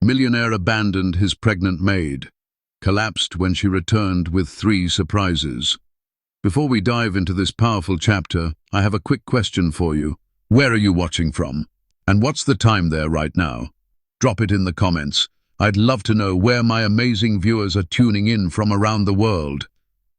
Millionaire abandoned his pregnant maid, collapsed when she returned with 3 surprises. Before we dive into this powerful chapter, I have a quick question for you. Where are you watching from? And what's the time there right now? Drop it in the comments. I'd love to know where my amazing viewers are tuning in from around the world.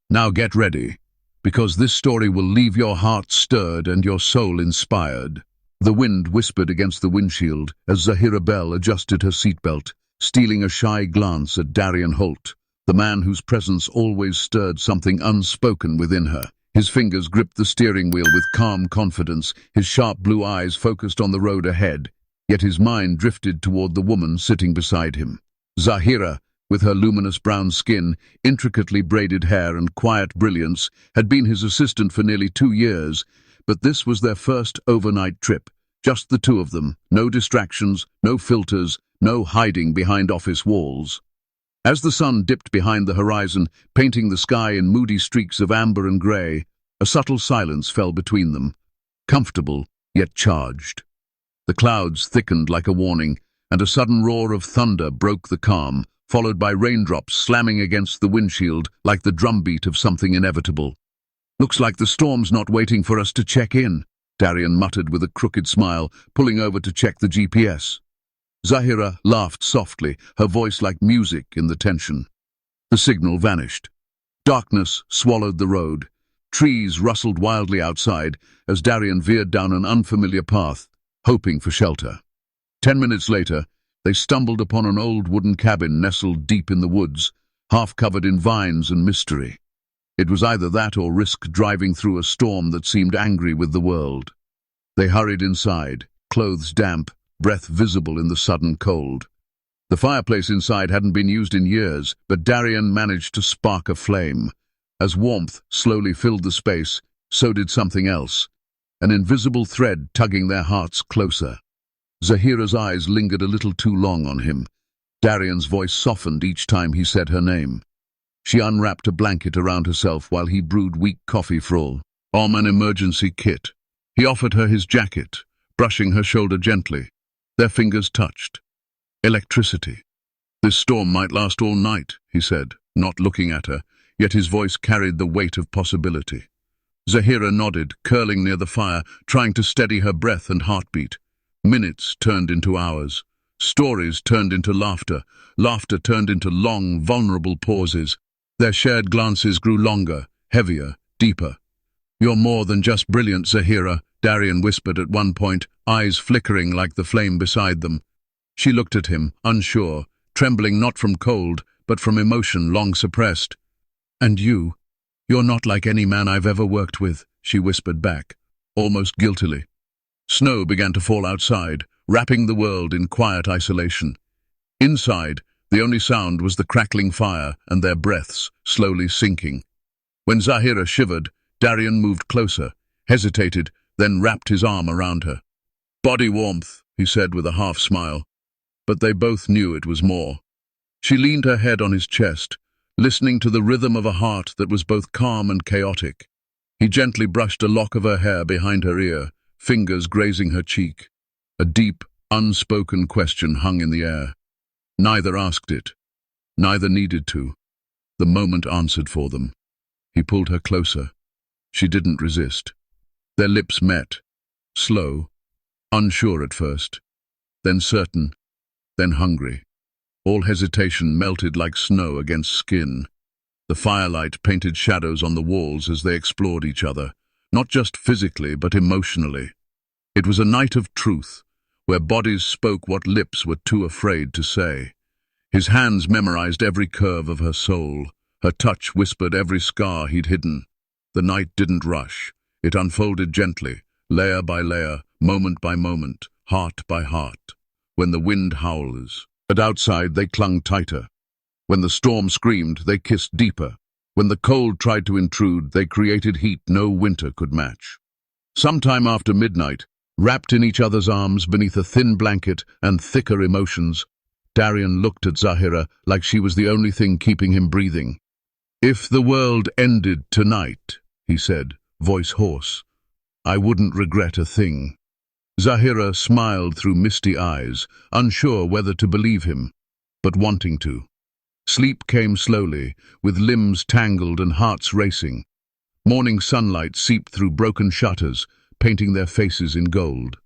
Now get ready, because this story will leave your heart stirred and your soul inspired. The wind whispered against the windshield as Zahira Bell adjusted her seatbelt, stealing a shy glance at Darian Holt, the man whose presence always stirred something unspoken within her. His fingers gripped the steering wheel with calm confidence, his sharp blue eyes focused on the road ahead, yet his mind drifted toward the woman sitting beside him. Zahira, with her luminous brown skin, intricately braided hair and quiet brilliance, had been his assistant for nearly 2 years, but this was their first overnight trip, just the two of them, no distractions, no filters, no hiding behind office walls. As the sun dipped behind the horizon, painting the sky in moody streaks of amber and grey, a subtle silence fell between them, comfortable yet charged. The clouds thickened like a warning, and a sudden roar of thunder broke the calm, followed by raindrops slamming against the windshield like the drumbeat of something inevitable. "Looks like the storm's not waiting for us to check in," Darian muttered with a crooked smile, pulling over to check the GPS. Zahira laughed softly, her voice like music in the tension. The signal vanished. Darkness swallowed the road. Trees rustled wildly outside as Darian veered down an unfamiliar path, hoping for shelter. 10 minutes later, they stumbled upon an old wooden cabin nestled deep in the woods, half covered in vines and mystery. It was either that or risk driving through a storm that seemed angry with the world. They hurried inside, clothes damp, breath visible in the sudden cold. The fireplace inside hadn't been used in years, but Darian managed to spark a flame. As warmth slowly filled the space, so did something else, an invisible thread tugging their hearts closer. Zahira's eyes lingered a little too long on him. Darian's voice softened each time he said her name. She unwrapped a blanket around herself while he brewed weak coffee for all. An emergency kit. He offered her his jacket, brushing her shoulder gently. Their fingers touched. Electricity. "This storm might last all night," he said, not looking at her, yet his voice carried the weight of possibility. Zahira nodded, curling near the fire, trying to steady her breath and heartbeat. Minutes turned into hours. Stories turned into laughter. Laughter turned into long, vulnerable pauses. Their shared glances grew longer, heavier, deeper. "You're more than just brilliant, Zahira," Darian whispered at one point, eyes flickering like the flame beside them. She looked at him, unsure, trembling not from cold, but from emotion long suppressed. "And you're not like any man I've ever worked with," she whispered back, almost guiltily. Snow began to fall outside, wrapping the world in quiet isolation. Inside, the only sound was the crackling fire and their breaths slowly sinking. When Zahira shivered, Darian moved closer, hesitated, then wrapped his arm around her. "Body warmth," he said with a half smile. But they both knew it was more. She leaned her head on his chest, listening to the rhythm of a heart that was both calm and chaotic. He gently brushed a lock of her hair behind her ear, fingers grazing her cheek. A deep, unspoken question hung in the air. Neither asked it. Neither needed to. The moment answered for them. He pulled her closer. She didn't resist. Their lips met, slow, unsure at first, then certain, then hungry. All hesitation melted like snow against skin. The firelight painted shadows on the walls as they explored each other, not just physically but emotionally. It was a night of truth, where bodies spoke what lips were too afraid to say. His hands memorized every curve of her soul. Her touch whispered every scar he'd hidden. The night didn't rush. It unfolded gently, layer by layer, moment by moment, heart by heart. When the wind howls, but outside they clung tighter. When the storm screamed, they kissed deeper. When the cold tried to intrude, they created heat no winter could match. Sometime after midnight, wrapped in each other's arms beneath a thin blanket and thicker emotions, Darian looked at Zahira like she was the only thing keeping him breathing. "If the world ended tonight," he said, voice hoarse, "I wouldn't regret a thing." Zahira smiled through misty eyes, unsure whether to believe him, but wanting to. Sleep came slowly, with limbs tangled and hearts racing. Morning sunlight seeped through broken shutters, painting their faces in gold.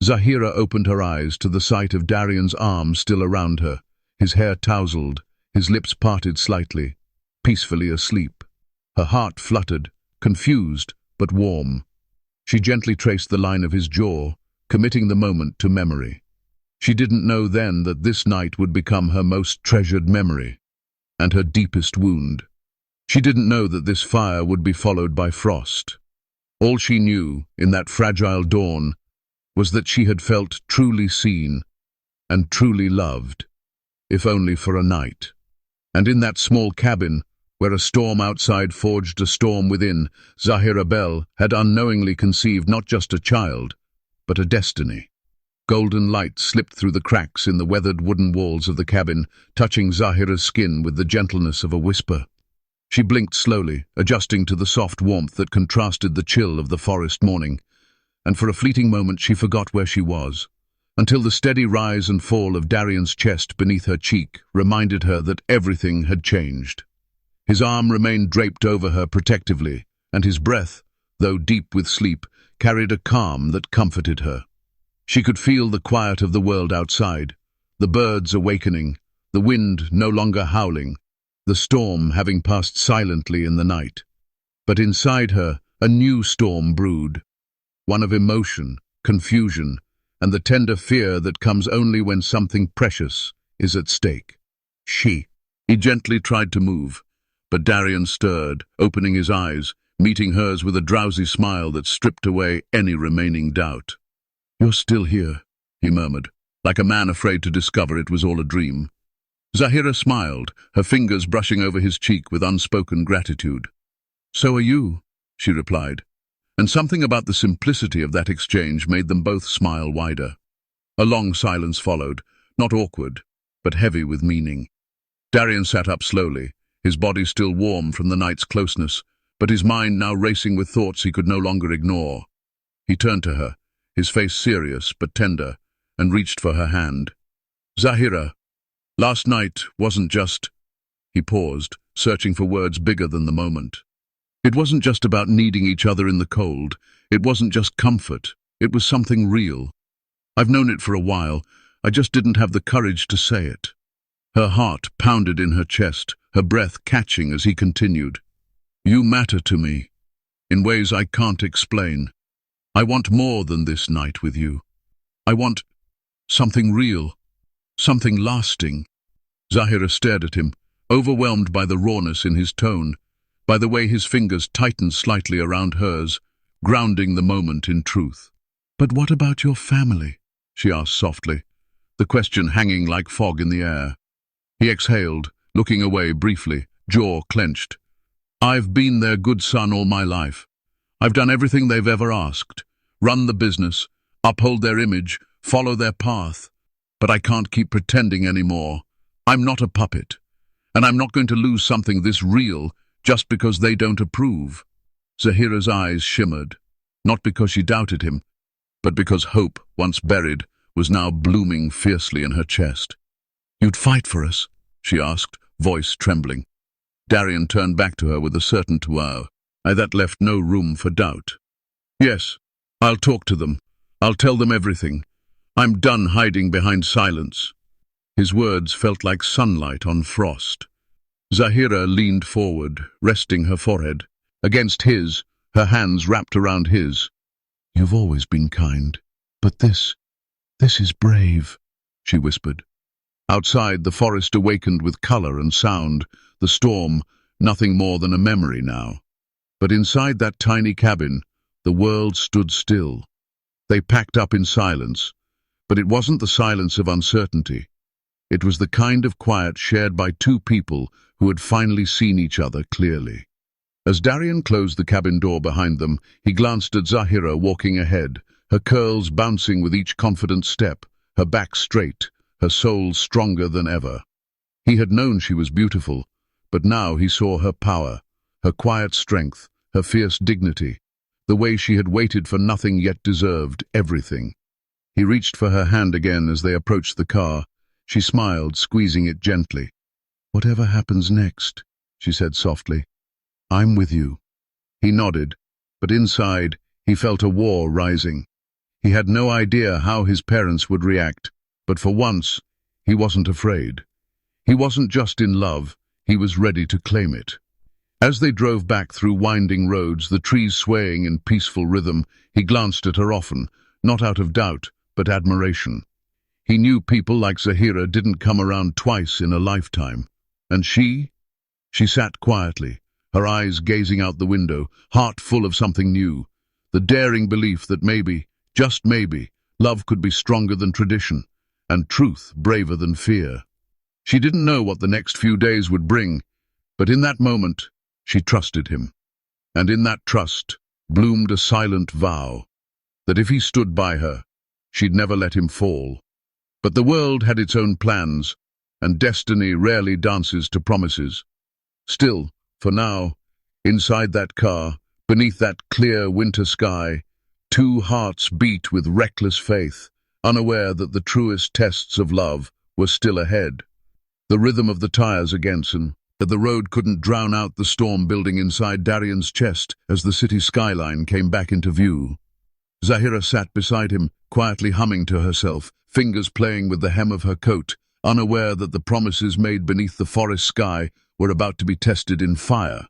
Zahira opened her eyes to the sight of Darian's arm still around her, his hair tousled, his lips parted slightly, peacefully asleep. Her heart fluttered, confused but warm. She gently traced the line of his jaw, committing the moment to memory. She didn't know then that this night would become her most treasured memory, and her deepest wound. She didn't know that this fire would be followed by frost. All she knew, in that fragile dawn, was that she had felt truly seen and truly loved, if only for a night. And in that small cabin, where a storm outside forged a storm within, Zahira Bell had unknowingly conceived not just a child, but a destiny. Golden light slipped through the cracks in the weathered wooden walls of the cabin, touching Zahira's skin with the gentleness of a whisper. She blinked slowly, adjusting to the soft warmth that contrasted the chill of the forest morning, and for a fleeting moment she forgot where she was, until the steady rise and fall of Darian's chest beneath her cheek reminded her that everything had changed. His arm remained draped over her protectively, and his breath, though deep with sleep, carried a calm that comforted her. She could feel the quiet of the world outside, the birds awakening, the wind no longer howling, the storm having passed silently in the night. But inside her, a new storm brewed, one of emotion, confusion, and the tender fear that comes only when something precious is at stake. He gently tried to move, but Darian stirred, opening his eyes, meeting hers with a drowsy smile that stripped away any remaining doubt. "You're still here," he murmured, like a man afraid to discover it was all a dream. Zahira smiled, her fingers brushing over his cheek with unspoken gratitude. "So are you," she replied, and something about the simplicity of that exchange made them both smile wider. A long silence followed, not awkward, but heavy with meaning. Darian sat up slowly, his body still warm from the night's closeness, but his mind now racing with thoughts he could no longer ignore. He turned to her, his face serious but tender, and reached for her hand. "Zahira, last night wasn't just—" He paused, searching for words bigger than the moment. "It wasn't just about needing each other in the cold. It wasn't just comfort. It was something real. I've known it for a while. I just didn't have the courage to say it." Her heart pounded in her chest, her breath catching as he continued. "You matter to me, in ways I can't explain. I want more than this night with you. I want something real, something lasting." Zahira stared at him, overwhelmed by the rawness in his tone, by the way his fingers tightened slightly around hers, grounding the moment in truth. "But what about your family?" she asked softly, the question hanging like fog in the air. He exhaled, looking away briefly, jaw clenched. "I've been their good son all my life. I've done everything they've ever asked, run the business, uphold their image, follow their path. But I can't keep pretending anymore. I'm not a puppet, and I'm not going to lose something this real just because they don't approve." Zahira's eyes shimmered, not because she doubted him, but because hope, once buried, was now blooming fiercely in her chest. "You'd fight for us?" she asked, voice trembling. Darian turned back to her with a certain wow, that left no room for doubt. "Yes, I'll talk to them. I'll tell them everything. I'm done hiding behind silence." His words felt like sunlight on frost. Zahira leaned forward, resting her forehead against his, her hands wrapped around his. "You've always been kind, but this is brave," she whispered. Outside, the forest awakened with color and sound, the storm, nothing more than a memory now. But inside that tiny cabin, the world stood still. They packed up in silence, but it wasn't the silence of uncertainty. It was the kind of quiet shared by two people who had finally seen each other clearly. As Darian closed the cabin door behind them, he glanced at Zahira walking ahead, her curls bouncing with each confident step, her back straight, her soul stronger than ever. He had known she was beautiful, but now he saw her power, her quiet strength, her fierce dignity, the way she had waited for nothing yet deserved everything. He reached for her hand again as they approached the car. She smiled, squeezing it gently. "Whatever happens next," she said softly, "I'm with you." He nodded, but inside he felt a war rising. He had no idea how his parents would react, but for once he wasn't afraid. He wasn't just in love, he was ready to claim it. As they drove back through winding roads, the trees swaying in peaceful rhythm, he glanced at her often, not out of doubt, but admiration. He knew people like Zahira didn't come around twice in a lifetime. And she? She sat quietly, her eyes gazing out the window, heart full of something new. The daring belief that maybe, just maybe, love could be stronger than tradition, and truth braver than fear. She didn't know what the next few days would bring, but in that moment, she trusted him. And in that trust bloomed a silent vow, that if he stood by her, she'd never let him fall. But the world had its own plans, and destiny rarely dances to promises. Still, for now, inside that car, beneath that clear winter sky, two hearts beat with reckless faith, unaware that the truest tests of love were still ahead. The rhythm of the tires against him, that the road couldn't drown out the storm building inside Darian's chest as the city skyline came back into view. Zahira sat beside him, quietly humming to herself, fingers playing with the hem of her coat, unaware that the promises made beneath the forest sky were about to be tested in fire.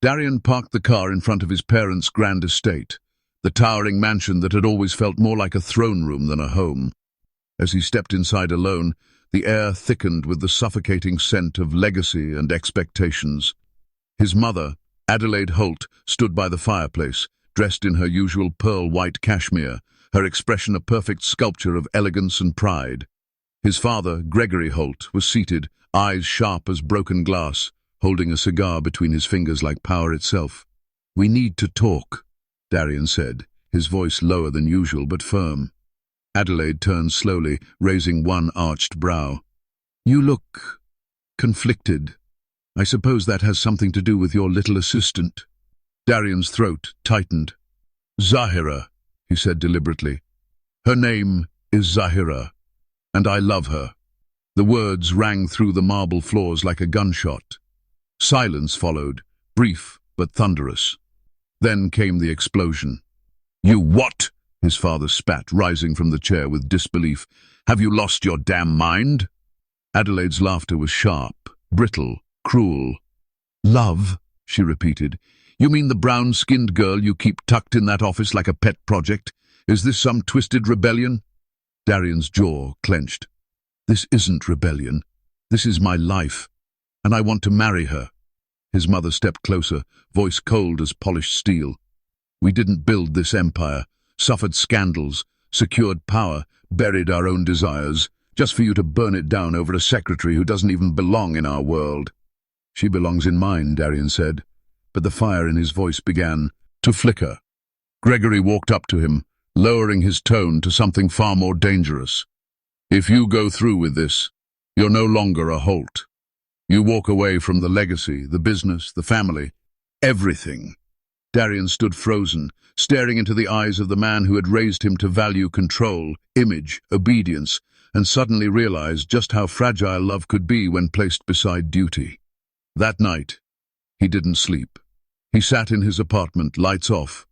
Darian parked the car in front of his parents' grand estate, the towering mansion that had always felt more like a throne room than a home. As he stepped inside alone, the air thickened with the suffocating scent of legacy and expectations. His mother, Adelaide Holt, stood by the fireplace, dressed in her usual pearl-white cashmere, her expression a perfect sculpture of elegance and pride. His father, Gregory Holt, was seated, eyes sharp as broken glass, holding a cigar between his fingers like power itself. "We need to talk," Darian said, his voice lower than usual but firm. Adelaide turned slowly, raising one arched brow. "You look conflicted. I suppose that has something to do with your little assistant." Darian's throat tightened. "Zahira," he said deliberately. "Her name is Zahira, and I love her." The words rang through the marble floors like a gunshot. Silence followed, brief but thunderous. Then came the explosion. "You what?" his father spat, rising from the chair with disbelief. "Have you lost your damn mind?" Adelaide's laughter was sharp, brittle, cruel. "Love," she repeated. "You mean the brown-skinned girl you keep tucked in that office like a pet project? Is this some twisted rebellion?" Darian's jaw clenched. "This isn't rebellion. This is my life, and I want to marry her." His mother stepped closer, voice cold as polished steel. "We didn't build this empire, suffered scandals, secured power, buried our own desires, just for you to burn it down over a secretary who doesn't even belong in our world." "She belongs in mine," Darian said, but the fire in his voice began to flicker. Gregory walked up to him, lowering his tone to something far more dangerous. "If you go through with this, you're no longer a Holt. You walk away from the legacy, the business, the family, everything." Darian stood frozen, staring into the eyes of the man who had raised him to value control, image, obedience, and suddenly realized just how fragile love could be when placed beside duty. That night, he didn't sleep. He sat in his apartment, lights off,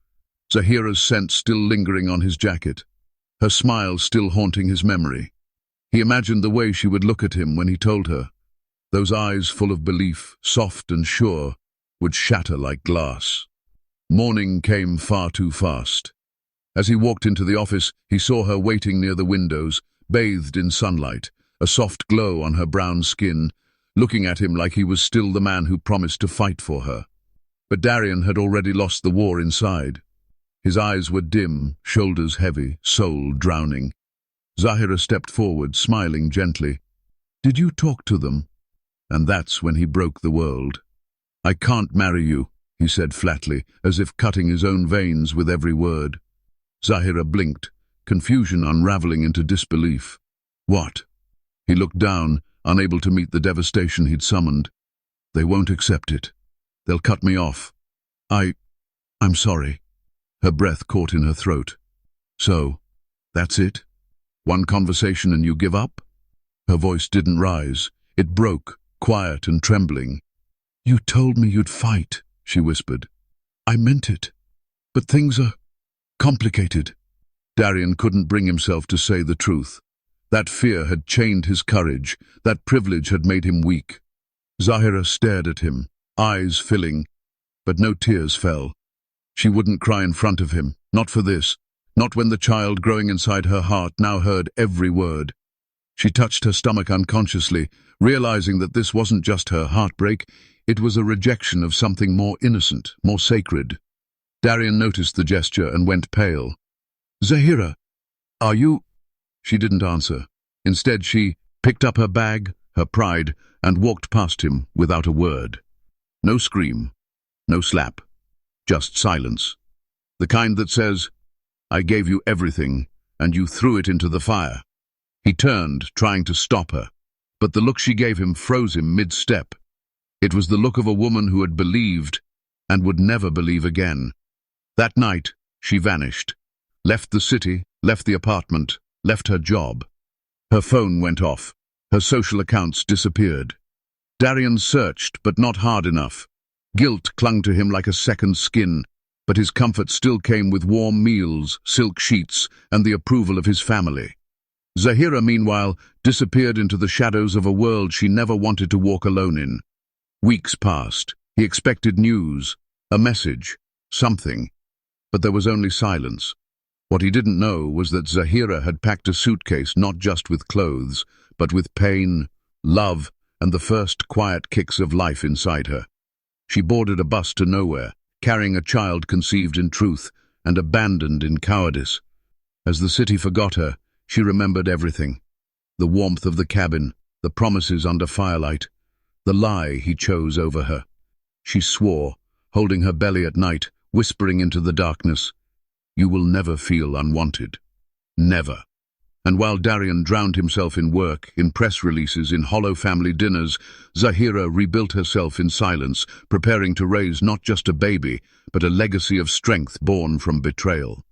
Zahira's scent still lingering on his jacket, her smile still haunting his memory. He imagined the way she would look at him when he told her. Those eyes full of belief, soft and sure, would shatter like glass. Morning came far too fast. As he walked into the office, he saw her waiting near the windows, bathed in sunlight, a soft glow on her brown skin, looking at him like he was still the man who promised to fight for her. But Darian had already lost the war inside. His eyes were dim, shoulders heavy, soul drowning. Zahira stepped forward, smiling gently. "Did you talk to them?" And that's when he broke the world. "I can't marry you," he said flatly, as if cutting his own veins with every word. Zahira blinked, confusion unraveling into disbelief. "What?" He looked down, unable to meet the devastation he'd summoned. "They won't accept it. They'll cut me off. I'm sorry." Her breath caught in her throat. "So, that's it?" One conversation and you give up? Her voice didn't rise. It broke, quiet and trembling. "You told me you'd fight," she whispered. "I meant it. But things are complicated." Darian couldn't bring himself to say the truth. That fear had chained his courage. That privilege had made him weak. Zahira stared at him, eyes filling, but no tears fell. She wouldn't cry in front of him, not for this, not when the child growing inside her heart now heard every word. She touched her stomach unconsciously, realizing that this wasn't just her heartbreak, it was a rejection of something more innocent, more sacred. Darian noticed the gesture and went pale. "Zahira, are you—" She didn't answer. Instead, she picked up her bag, her pride, and walked past him without a word. No scream, no slap, just silence. The kind that says, "I gave you everything, and you threw it into the fire." He turned, trying to stop her, but the look she gave him froze him mid-step. It was the look of a woman who had believed and would never believe again. That night, she vanished. Left the city, left the apartment, left her job. Her phone went off. Her social accounts disappeared. Darian searched, but not hard enough. Guilt clung to him like a second skin, but his comfort still came with warm meals, silk sheets, and the approval of his family. Zahira, meanwhile, disappeared into the shadows of a world she never wanted to walk alone in. Weeks passed. He expected news, a message, something. But there was only silence. What he didn't know was that Zahira had packed a suitcase not just with clothes, but with pain, love, and the first quiet kicks of life inside her. She boarded a bus to nowhere, carrying a child conceived in truth and abandoned in cowardice. As the city forgot her, she remembered everything. The warmth of the cabin, the promises under firelight, the lie he chose over her. She swore, holding her belly at night, whispering into the darkness, "You will never feel unwanted. Never." And while Darian drowned himself in work, in press releases, in hollow family dinners, Zahira rebuilt herself in silence, preparing to raise not just a baby, but a legacy of strength born from betrayal.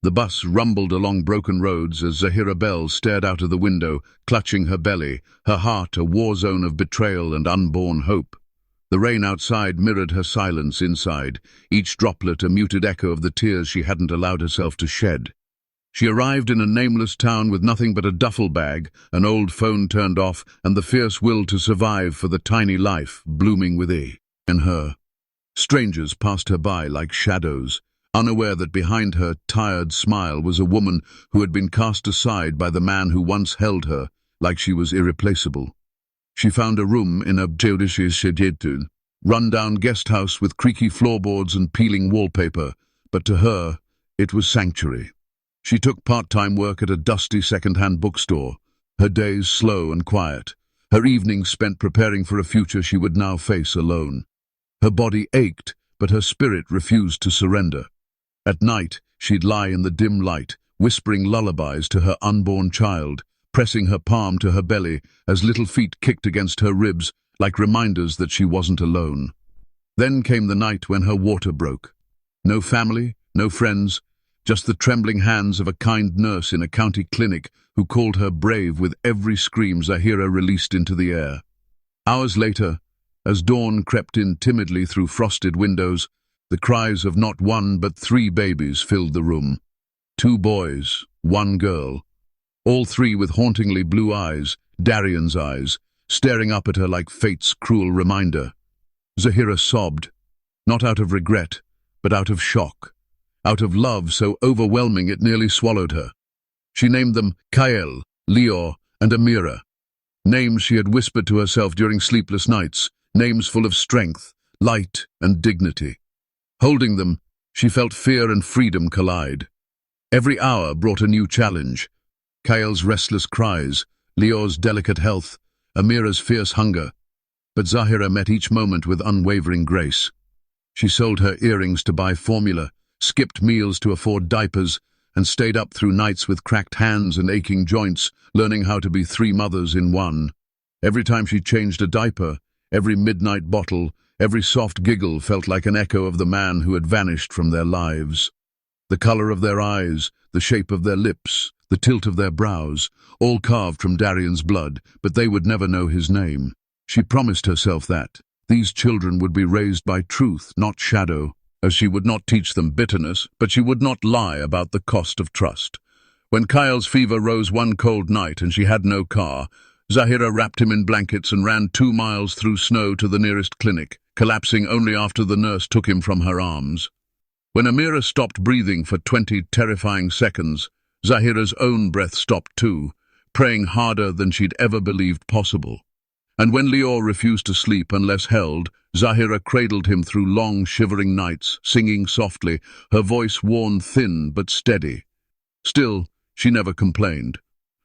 The bus rumbled along broken roads as Zahira Bell stared out of the window, clutching her belly, her heart a war zone of betrayal and unborn hope. The rain outside mirrored her silence inside, each droplet a muted echo of the tears she hadn't allowed herself to shed. She arrived in a nameless town with nothing but a duffel bag, an old phone turned off, and the fierce will to survive for the tiny life blooming within her. Strangers passed her by like shadows, unaware that behind her tired smile was a woman who had been cast aside by the man who once held her like she was irreplaceable. She found a room in a run-down guest house with creaky floorboards and peeling wallpaper, but to her, it was sanctuary. She took part-time work at a dusty second-hand bookstore, her days slow and quiet, her evenings spent preparing for a future she would now face alone. Her body ached, but her spirit refused to surrender. At night, she'd lie in the dim light, whispering lullabies to her unborn child, pressing her palm to her belly as little feet kicked against her ribs, like reminders that she wasn't alone. Then came the night when her water broke. No family, no friends, just the trembling hands of a kind nurse in a county clinic who called her brave with every scream Zahira released into the air. Hours later, as dawn crept in timidly through frosted windows, the cries of not one but 3 babies filled the room. 2 boys, 1 girl. All 3 with hauntingly blue eyes, Darian's eyes, staring up at her like fate's cruel reminder. Zahira sobbed, not out of regret, but out of shock. Out of love so overwhelming it nearly swallowed her. She named them Kael, Lior, and Amira. Names she had whispered to herself during sleepless nights, names full of strength, light, and dignity. Holding them, she felt fear and freedom collide. Every hour brought a new challenge. Kael's restless cries, Lior's delicate health, Amira's fierce hunger. But Zahira met each moment with unwavering grace. She sold her earrings to buy formula, skipped meals to afford diapers, and stayed up through nights with cracked hands and aching joints, learning how to be 3 mothers in one. Every time she changed a diaper, every midnight bottle, every soft giggle felt like an echo of the man who had vanished from their lives. The color of their eyes, the shape of their lips, the tilt of their brows, all carved from Darian's blood, but they would never know his name. She promised herself that these children would be raised by truth, not shadow, as she would not teach them bitterness, but she would not lie about the cost of trust. When Kyle's fever rose one cold night and she had no car, Zahira wrapped him in blankets and ran 2 miles through snow to the nearest clinic, collapsing only after the nurse took him from her arms. When Amira stopped breathing for 20 terrifying seconds, Zahira's own breath stopped too, praying harder than she'd ever believed possible. And when Lior refused to sleep unless held, Zahira cradled him through long, shivering nights, singing softly, her voice worn thin but steady. Still, she never complained.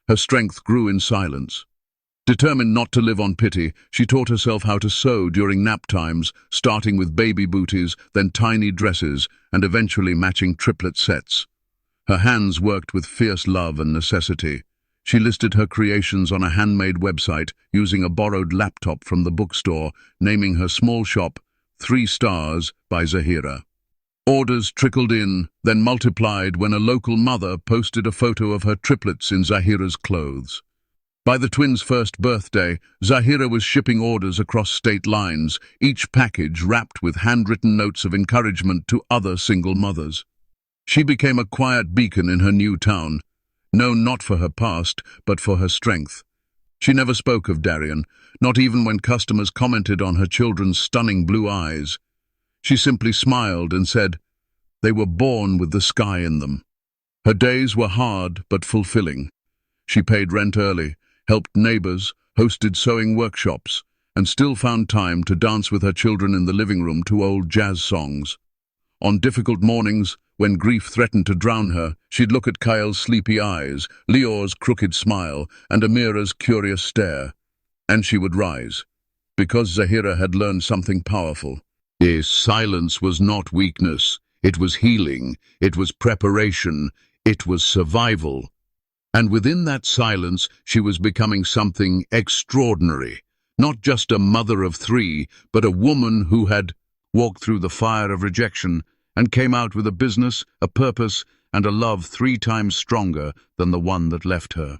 Her strength grew in silence. Determined not to live on pity, she taught herself how to sew during nap times, starting with baby booties, then tiny dresses, and eventually matching triplet sets. Her hands worked with fierce love and necessity. She listed her creations on a handmade website using a borrowed laptop from the bookstore, naming her small shop 3 Stars by Zahira. Orders trickled in, then multiplied when a local mother posted a photo of her triplets in Zahira's clothes. By the twins' first birthday, Zahira was shipping orders across state lines, each package wrapped with handwritten notes of encouragement to other single mothers. She became a quiet beacon in her new town, known not for her past, but for her strength. She never spoke of Darian, not even when customers commented on her children's stunning blue eyes. She simply smiled and said, "They were born with the sky in them." Her days were hard but fulfilling. She paid rent early, helped neighbors, hosted sewing workshops, and still found time to dance with her children in the living room to old jazz songs. On difficult mornings, when grief threatened to drown her, she'd look at Kyle's sleepy eyes, Lior's crooked smile, and Amira's curious stare. And she would rise, because Zahira had learned something powerful. Yes, silence was not weakness. It was healing. It was preparation. It was survival. And within that silence, she was becoming something extraordinary. Not just a mother of 3, but a woman who had walked through the fire of rejection and came out with a business, a purpose, and a love 3 times stronger than the one that left her.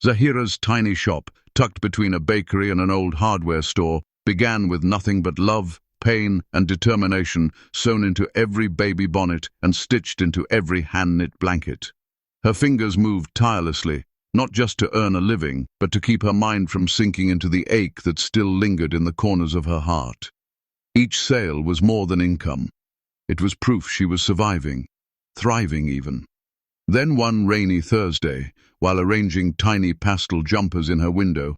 Zahira's tiny shop, tucked between a bakery and an old hardware store, began with nothing but love, pain, and determination sewn into every baby bonnet and stitched into every hand-knit blanket. Her fingers moved tirelessly, not just to earn a living, but to keep her mind from sinking into the ache that still lingered in the corners of her heart. Each sale was more than income. It was proof she was surviving, thriving even. Then one rainy Thursday, while arranging tiny pastel jumpers in her window,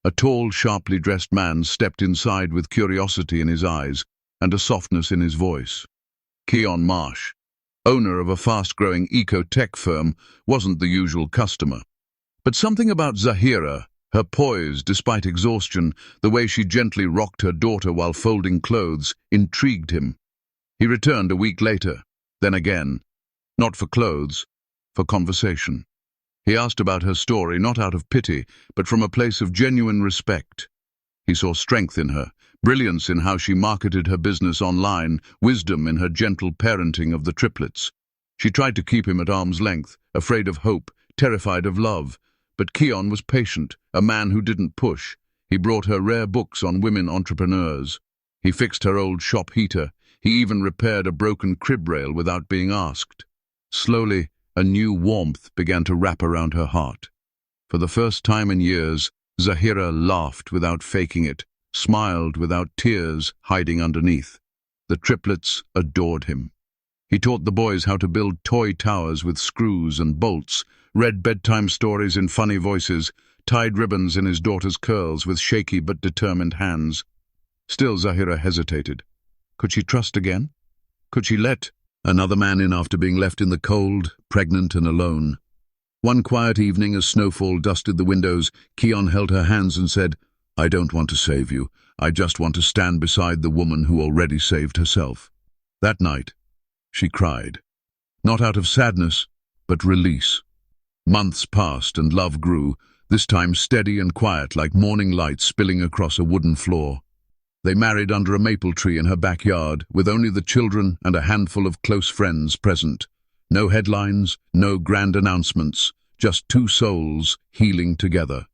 a tall, sharply dressed man stepped inside with curiosity in his eyes and a softness in his voice. Keon Marsh, owner of a fast-growing eco-tech firm, wasn't the usual customer. But something about Zahira, her poise despite exhaustion, the way she gently rocked her daughter while folding clothes, intrigued him. He returned a week later, then again, not for clothes, for conversation. He asked about her story, not out of pity, but from a place of genuine respect. He saw strength in her, brilliance in how she marketed her business online, wisdom in her gentle parenting of the triplets. She tried to keep him at arm's length, afraid of hope, terrified of love. But Keon was patient, a man who didn't push. He brought her rare books on women entrepreneurs. He fixed her old shop heater. He even repaired a broken crib rail without being asked. Slowly, a new warmth began to wrap around her heart. For the first time in years, Zahira laughed without faking it, smiled without tears hiding underneath. The triplets adored him. He taught the boys how to build toy towers with screws and bolts, read bedtime stories in funny voices, tied ribbons in his daughter's curls with shaky but determined hands. Still, Zahira hesitated. Could she trust again? Could she let another man in after being left in the cold, pregnant and alone? One quiet evening, as snowfall dusted the windows, Keon held her hands and said, "I don't want to save you. I just want to stand beside the woman who already saved herself." That night, she cried. Not out of sadness, but release. Months passed and love grew, this time steady and quiet like morning light spilling across a wooden floor. They married under a maple tree in her backyard, with only the children and a handful of close friends present. No headlines, no grand announcements, just two souls healing together.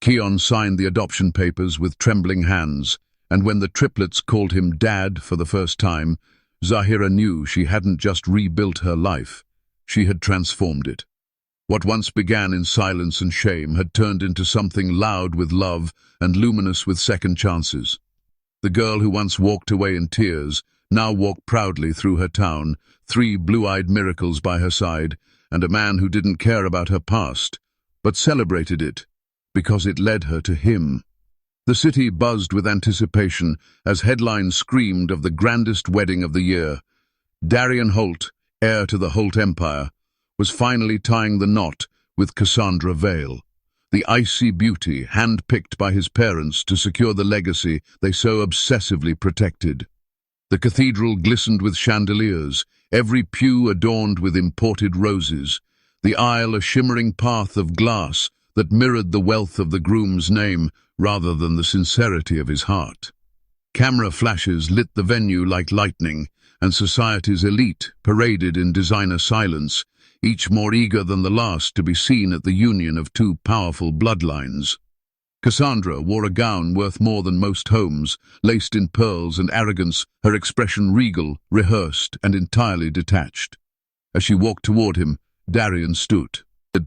Keon signed the adoption papers with trembling hands, and when the triplets called him Dad for the first time, Zahira knew she hadn't just rebuilt her life, she had transformed it. What once began in silence and shame had turned into something loud with love and luminous with second chances. The girl who once walked away in tears now walked proudly through her town, three blue-eyed miracles by her side, and a man who didn't care about her past, but celebrated it, because it led her to him. The city buzzed with anticipation as headlines screamed of the grandest wedding of the year. Darian Holt, heir to the Holt Empire, was finally tying the knot with Cassandra Vale, the icy beauty hand-picked by his parents to secure the legacy they so obsessively protected. The cathedral glistened with chandeliers, every pew adorned with imported roses, the aisle a shimmering path of glass that mirrored the wealth of the groom's name rather than the sincerity of his heart. Camera flashes lit the venue like lightning, and society's elite paraded in designer silence, each more eager than the last to be seen at the union of two powerful bloodlines. Cassandra wore a gown worth more than most homes, laced in pearls and arrogance, her expression regal, rehearsed, and entirely detached. As she walked toward him, Darian stood.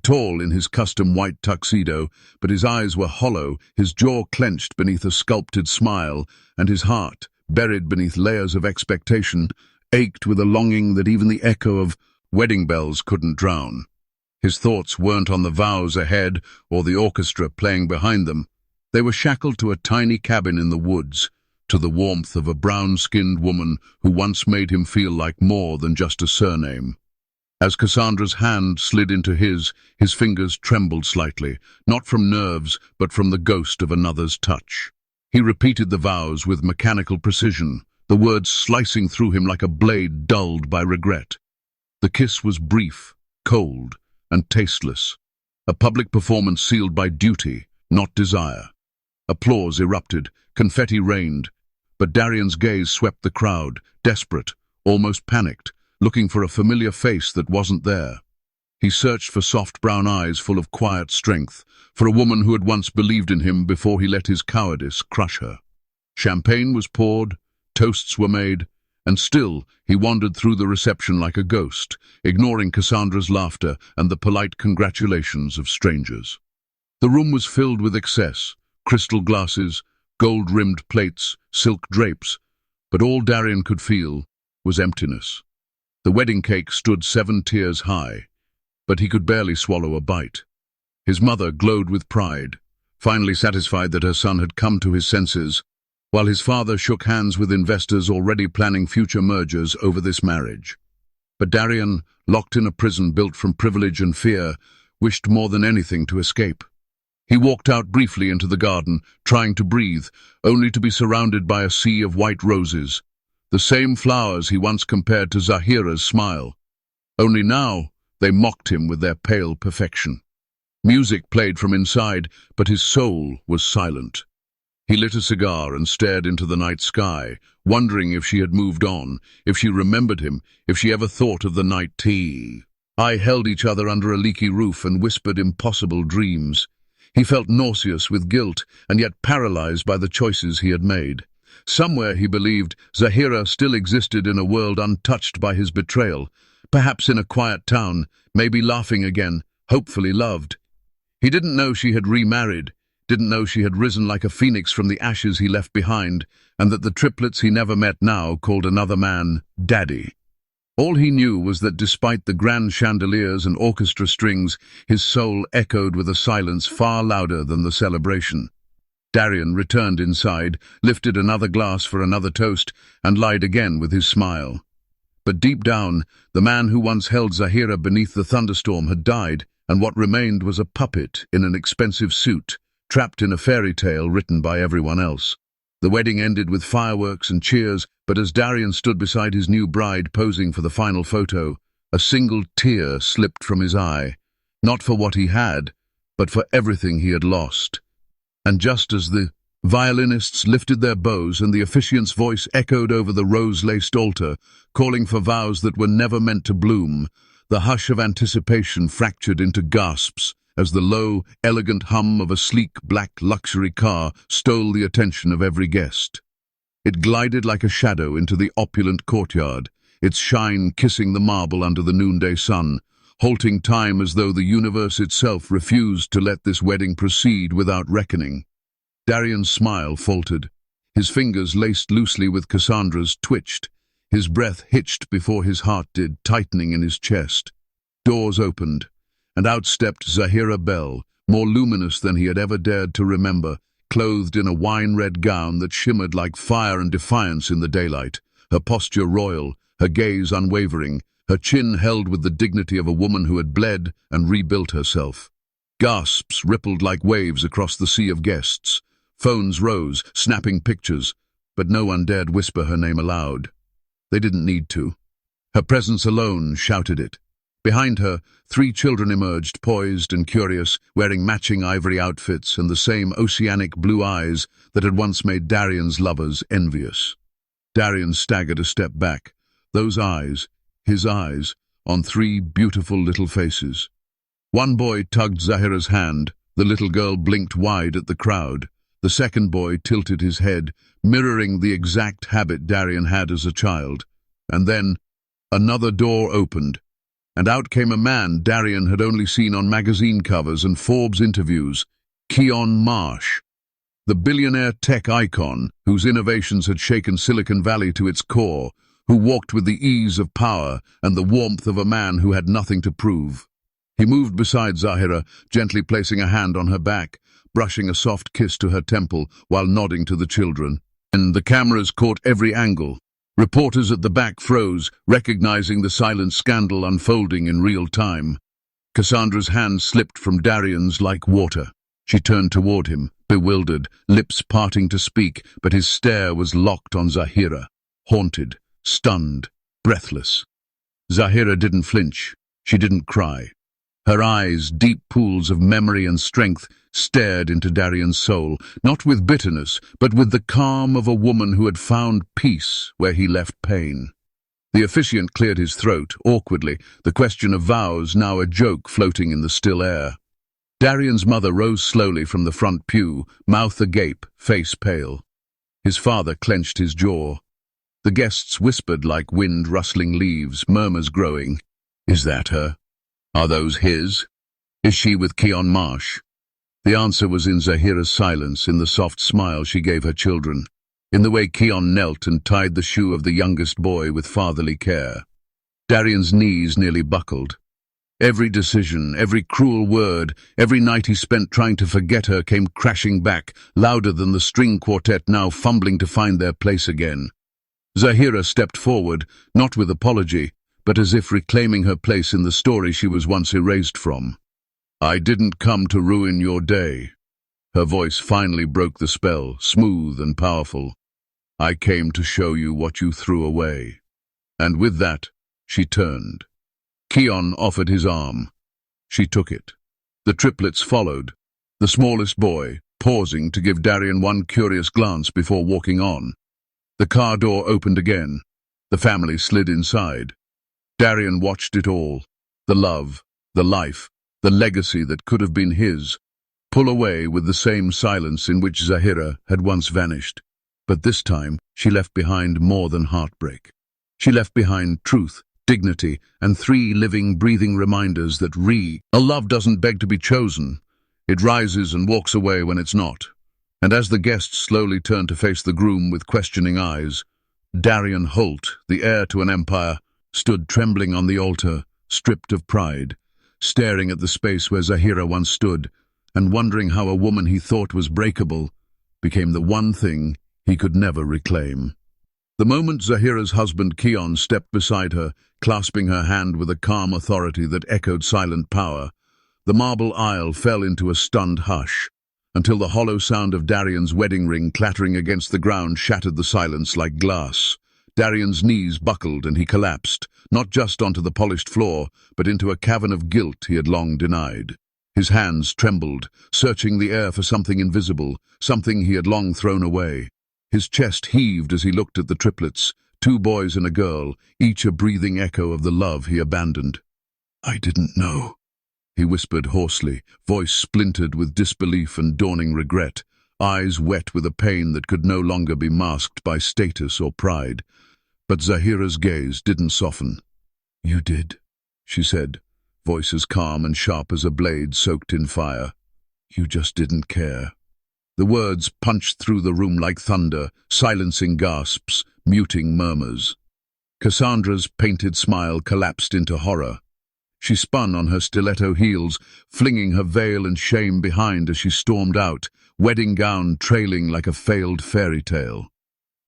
Tall in his custom white tuxedo, but his eyes were hollow, his jaw clenched beneath a sculpted smile, and his heart, buried beneath layers of expectation, ached with a longing that even the echo of wedding bells couldn't drown. His thoughts weren't on the vows ahead or the orchestra playing behind them. They were shackled to a tiny cabin in the woods, to the warmth of a brown-skinned woman who once made him feel like more than just a surname. As Cassandra's hand slid into his fingers trembled slightly, not from nerves, but from the ghost of another's touch. He repeated the vows with mechanical precision, the words slicing through him like a blade dulled by regret. The kiss was brief, cold, and tasteless, a public performance sealed by duty, not desire. Applause erupted, confetti rained, but Darian's gaze swept the crowd, desperate, almost panicked, looking for a familiar face that wasn't there. He searched for soft brown eyes full of quiet strength, for a woman who had once believed in him before he let his cowardice crush her. Champagne was poured, toasts were made, and still he wandered through the reception like a ghost, ignoring Cassandra's laughter and the polite congratulations of strangers. The room was filled with excess, crystal glasses, gold-rimmed plates, silk drapes, but all Darian could feel was emptiness. The wedding cake stood 7 tiers high, but he could barely swallow a bite. His mother glowed with pride, finally satisfied that her son had come to his senses, while his father shook hands with investors already planning future mergers over this marriage. But Darian, locked in a prison built from privilege and fear, wished more than anything to escape. He walked out briefly into the garden, trying to breathe, only to be surrounded by a sea of white roses, the same flowers he once compared to Zahira's smile. Only now they mocked him with their pale perfection. Music played from inside, but his soul was silent. He lit a cigar and stared into the night sky, wondering if she had moved on, if she remembered him, if she ever thought of the night tea. I held each other under a leaky roof and whispered impossible dreams. He felt nauseous with guilt and yet paralyzed by the choices he had made. Somewhere, he believed, Zahira still existed in a world untouched by his betrayal, perhaps in a quiet town, maybe laughing again, hopefully loved. He didn't know she had remarried, didn't know she had risen like a phoenix from the ashes he left behind, and that the triplets he never met now called another man Daddy. All he knew was that despite the grand chandeliers and orchestra strings, his soul echoed with a silence far louder than the celebration. Darian returned inside, lifted another glass for another toast, and lied again with his smile. But deep down, the man who once held Zahira beneath the thunderstorm had died, and what remained was a puppet in an expensive suit, trapped in a fairy tale written by everyone else. The wedding ended with fireworks and cheers, but as Darian stood beside his new bride posing for the final photo, a single tear slipped from his eye, not for what he had, but for everything he had lost. And just as the violinists lifted their bows and the officiant's voice echoed over the rose-laced altar, calling for vows that were never meant to bloom, The hush of anticipation fractured into gasps as the low, elegant hum of a sleek black luxury car stole the attention of every guest. It glided like a shadow into the opulent courtyard, its shine kissing the marble under the noonday sun, halting time as though the universe itself refused to let this wedding proceed without reckoning. Darian's smile faltered. His fingers, laced loosely with Cassandra's, twitched. His breath hitched before his heart did, tightening in his chest. Doors opened, and out stepped Zahira Bell, more luminous than he had ever dared to remember, clothed in a wine-red gown that shimmered like fire and defiance in the daylight, her posture royal, her gaze unwavering, her chin held with the dignity of a woman who had bled and rebuilt herself. Gasps rippled like waves across the sea of guests. Phones rose, snapping pictures, but no one dared whisper her name aloud. They didn't need to. Her presence alone shouted it. Behind her, 3 children emerged, poised and curious, wearing matching ivory outfits and the same oceanic blue eyes that had once made Darian's lovers envious. Darian staggered a step back. Those eyes, his eyes, on 3 beautiful little faces. One boy tugged Zahira's hand. The little girl blinked wide at the crowd. The second boy tilted his head, mirroring the exact habit Darian had as a child. And then, another door opened, and out came a man Darian had only seen on magazine covers and Forbes interviews, Keon Marsh. The billionaire tech icon, whose innovations had shaken Silicon Valley to its core, who walked with the ease of power and the warmth of a man who had nothing to prove. He moved beside Zahira, gently placing a hand on her back, brushing a soft kiss to her temple while nodding to the children. And the cameras caught every angle. Reporters at the back froze, recognizing the silent scandal unfolding in real time. Cassandra's hand slipped from Darian's like water. She turned toward him, bewildered, lips parting to speak, but his stare was locked on Zahira, haunted, stunned, breathless. Zahira didn't flinch. She didn't cry. Her eyes, deep pools of memory and strength, stared into Darian's soul, not with bitterness, but with the calm of a woman who had found peace where he left pain. The officiant cleared his throat, awkwardly, the question of vows now a joke floating in the still air. Darian's mother rose slowly from the front pew, mouth agape, face pale. His father clenched his jaw. The guests whispered like wind rustling leaves, murmurs growing. Is that her? Are those his? Is she with Keon Marsh? The answer was in Zahira's silence, in the soft smile she gave her children, in the way Keon knelt and tied the shoe of the youngest boy with fatherly care. Darian's knees nearly buckled. Every decision, every cruel word, every night he spent trying to forget her came crashing back, louder than the string quartet now fumbling to find their place again. Zahira stepped forward, not with apology, but as if reclaiming her place in the story she was once erased from. I didn't come to ruin your day. Her voice finally broke the spell, smooth and powerful. I came to show you what you threw away. And with that, she turned. Keon offered his arm. She took it. The triplets followed, the smallest boy pausing to give Darian one curious glance before walking on. The car door opened again. The family slid inside. Darian watched it all. The love, the life, the legacy that could have been his, pull away with the same silence in which Zahira had once vanished. But this time, she left behind more than heartbreak. She left behind truth, dignity, and 3 living, breathing reminders that a love doesn't beg to be chosen. It rises and walks away when it's not. And as the guests slowly turned to face the groom with questioning eyes, Darian Holt, the heir to an empire, stood trembling on the altar, stripped of pride, staring at the space where Zahira once stood, and wondering how a woman he thought was breakable became the one thing he could never reclaim. The moment Zahira's husband Keon stepped beside her, clasping her hand with a calm authority that echoed silent power, the marble aisle fell into a stunned hush, until the hollow sound of Darian's wedding ring clattering against the ground shattered the silence like glass. Darian's knees buckled and he collapsed, not just onto the polished floor, but into a cavern of guilt he had long denied. His hands trembled, searching the air for something invisible, something he had long thrown away. His chest heaved as he looked at the triplets, 2 boys and a girl, each a breathing echo of the love he abandoned. I didn't know, he whispered hoarsely, voice splintered with disbelief and dawning regret, eyes wet with a pain that could no longer be masked by status or pride. But Zahira's gaze didn't soften. You did, she said, voice as calm and sharp as a blade soaked in fire. You just didn't care. The words punched through the room like thunder, silencing gasps, muting murmurs. Cassandra's painted smile collapsed into horror. She spun on her stiletto heels, flinging her veil and shame behind as she stormed out, wedding gown trailing like a failed fairy tale.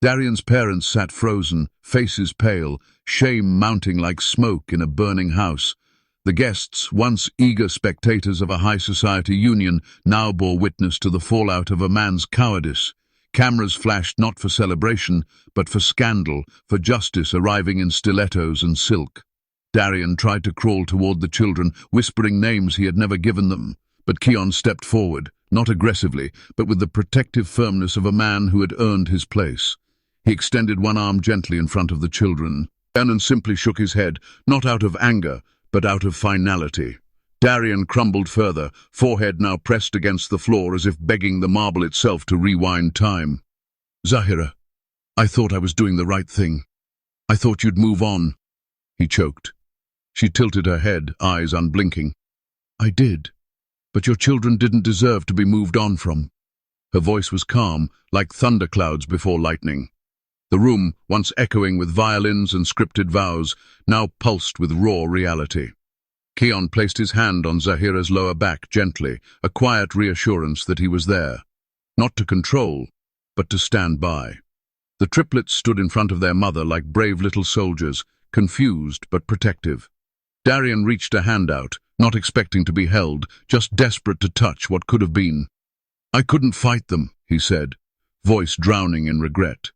Darian's parents sat frozen, faces pale, shame mounting like smoke in a burning house. The guests, once eager spectators of a high society union, now bore witness to the fallout of a man's cowardice. Cameras flashed not for celebration, but for scandal, for justice arriving in stilettos and silk. Darian tried to crawl toward the children, whispering names he had never given them. But Keon stepped forward, not aggressively, but with the protective firmness of a man who had earned his place. He extended one arm gently in front of the children. Darian simply shook his head, not out of anger, but out of finality. Darian crumbled further, forehead now pressed against the floor as if begging the marble itself to rewind time. Zahira, I thought I was doing the right thing. I thought you'd move on. He choked. She tilted her head, eyes unblinking. I did, but your children didn't deserve to be moved on from. Her voice was calm, like thunderclouds before lightning. The room, once echoing with violins and scripted vows, now pulsed with raw reality. Keon placed his hand on Zahira's lower back gently, a quiet reassurance that he was there. Not to control, but to stand by. The triplets stood in front of their mother like brave little soldiers, confused but protective. Darian reached a hand out, not expecting to be held, just desperate to touch what could have been. I couldn't fight them, he said, voice drowning in regret.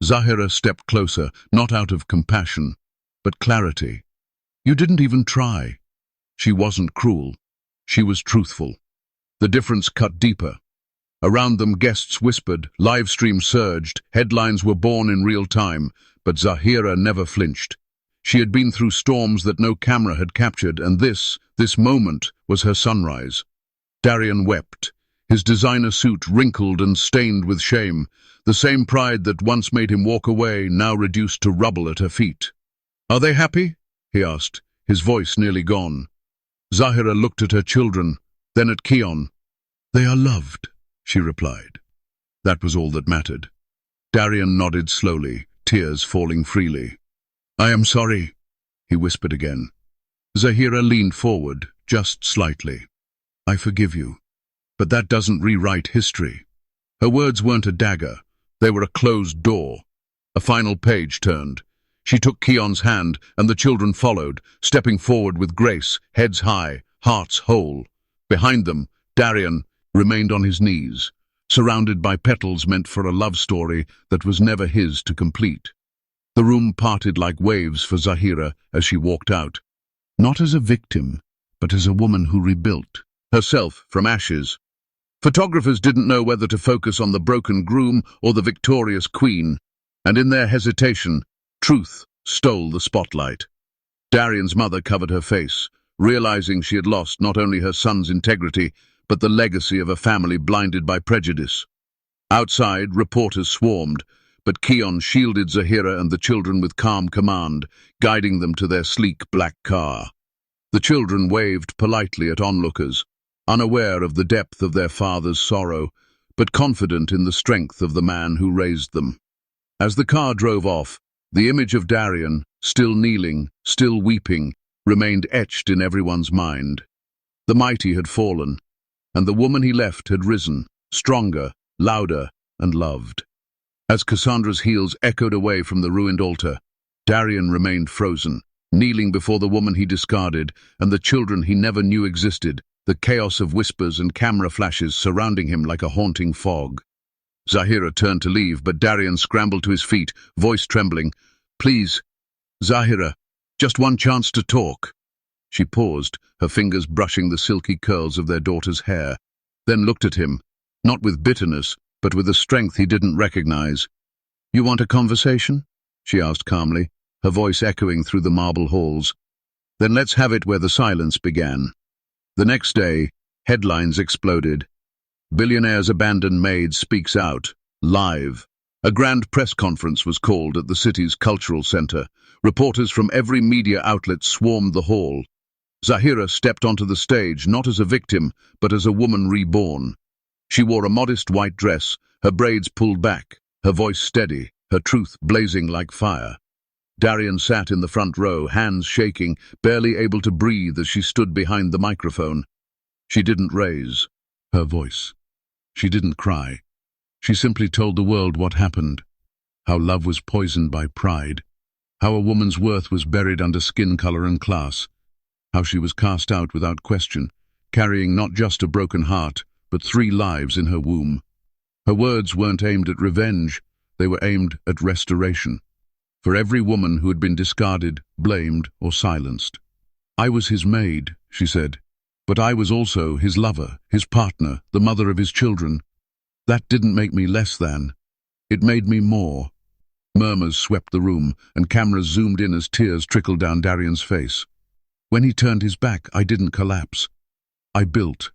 Zahira stepped closer, not out of compassion, but clarity. You didn't even try. She wasn't cruel. She was truthful. The difference cut deeper. Around them guests whispered, live stream surged, headlines were born in real time, but Zahira never flinched. She had been through storms that no camera had captured, and this moment, was her sunrise. Darian wept, his designer suit wrinkled and stained with shame, the same pride that once made him walk away, now reduced to rubble at her feet. Are they happy? He asked, his voice nearly gone. Zahira looked at her children, then at Keon. They are loved, she replied. That was all that mattered. Darian nodded slowly, tears falling freely. I am sorry, he whispered again. Zahira leaned forward, just slightly. I forgive you, but that doesn't rewrite history. Her words weren't a dagger, they were a closed door. A final page turned. She took Keon's hand, and the children followed, stepping forward with grace, heads high, hearts whole. Behind them, Darian remained on his knees, surrounded by petals meant for a love story that was never his to complete. The room parted like waves for Zahira as she walked out, not as a victim, but as a woman who rebuilt herself from ashes. Photographers didn't know whether to focus on the broken groom or the victorious queen, and in their hesitation, truth stole the spotlight. Darian's mother covered her face, realizing she had lost not only her son's integrity, but the legacy of a family blinded by prejudice. Outside, reporters swarmed, but Keon shielded Zahira and the children with calm command, guiding them to their sleek black car. The children waved politely at onlookers, unaware of the depth of their father's sorrow, but confident in the strength of the man who raised them. As the car drove off, the image of Darian, still kneeling, still weeping, remained etched in everyone's mind. The mighty had fallen, and the woman he left had risen, stronger, louder, and loved. As Cassandra's heels echoed away from the ruined altar, Darian remained frozen, kneeling before the woman he discarded and the children he never knew existed, the chaos of whispers and camera flashes surrounding him like a haunting fog. Zahira turned to leave, but Darian scrambled to his feet, voice trembling. Please, Zahira, just one chance to talk. She paused, her fingers brushing the silky curls of their daughter's hair, then looked at him, not with bitterness, but with a strength he didn't recognize. You want a conversation? She asked calmly, her voice echoing through the marble halls. Then let's have it where the silence began. The next day, headlines exploded. Billionaire's abandoned maid speaks out, live. A grand press conference was called at the city's cultural center. Reporters from every media outlet swarmed the hall. Zahira stepped onto the stage not as a victim, but as a woman reborn. She wore a modest white dress, her braids pulled back, her voice steady, her truth blazing like fire. Darian sat in the front row, hands shaking, barely able to breathe as she stood behind the microphone. She didn't raise her voice. She didn't cry. She simply told the world what happened, how love was poisoned by pride, how a woman's worth was buried under skin color and class, how she was cast out without question, carrying not just a broken heart, but 3 lives in her womb. Her words weren't aimed at revenge, they were aimed at restoration. For every woman who had been discarded, blamed, or silenced. I was his maid, she said, but I was also his lover, his partner, the mother of his children. That didn't make me less than. It made me more. Murmurs swept the room, and cameras zoomed in as tears trickled down Darian's face. When he turned his back, I didn't collapse. I built.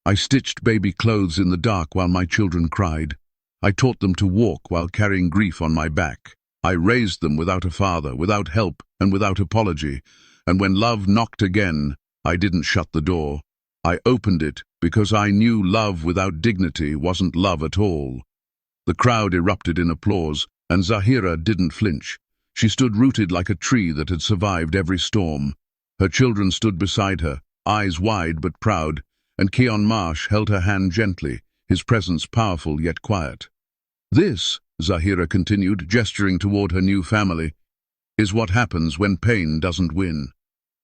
I stitched baby clothes in the dark while my children cried. I taught them to walk while carrying grief on my back. I raised them without a father, without help, and without apology. And when love knocked again, I didn't shut the door. I opened it because I knew love without dignity wasn't love at all. The crowd erupted in applause, and Zahira didn't flinch. She stood rooted like a tree that had survived every storm. Her children stood beside her, eyes wide but proud, and Keon Marsh held her hand gently, his presence powerful yet quiet. This, Zahira continued, gesturing toward her new family, is what happens when pain doesn't win.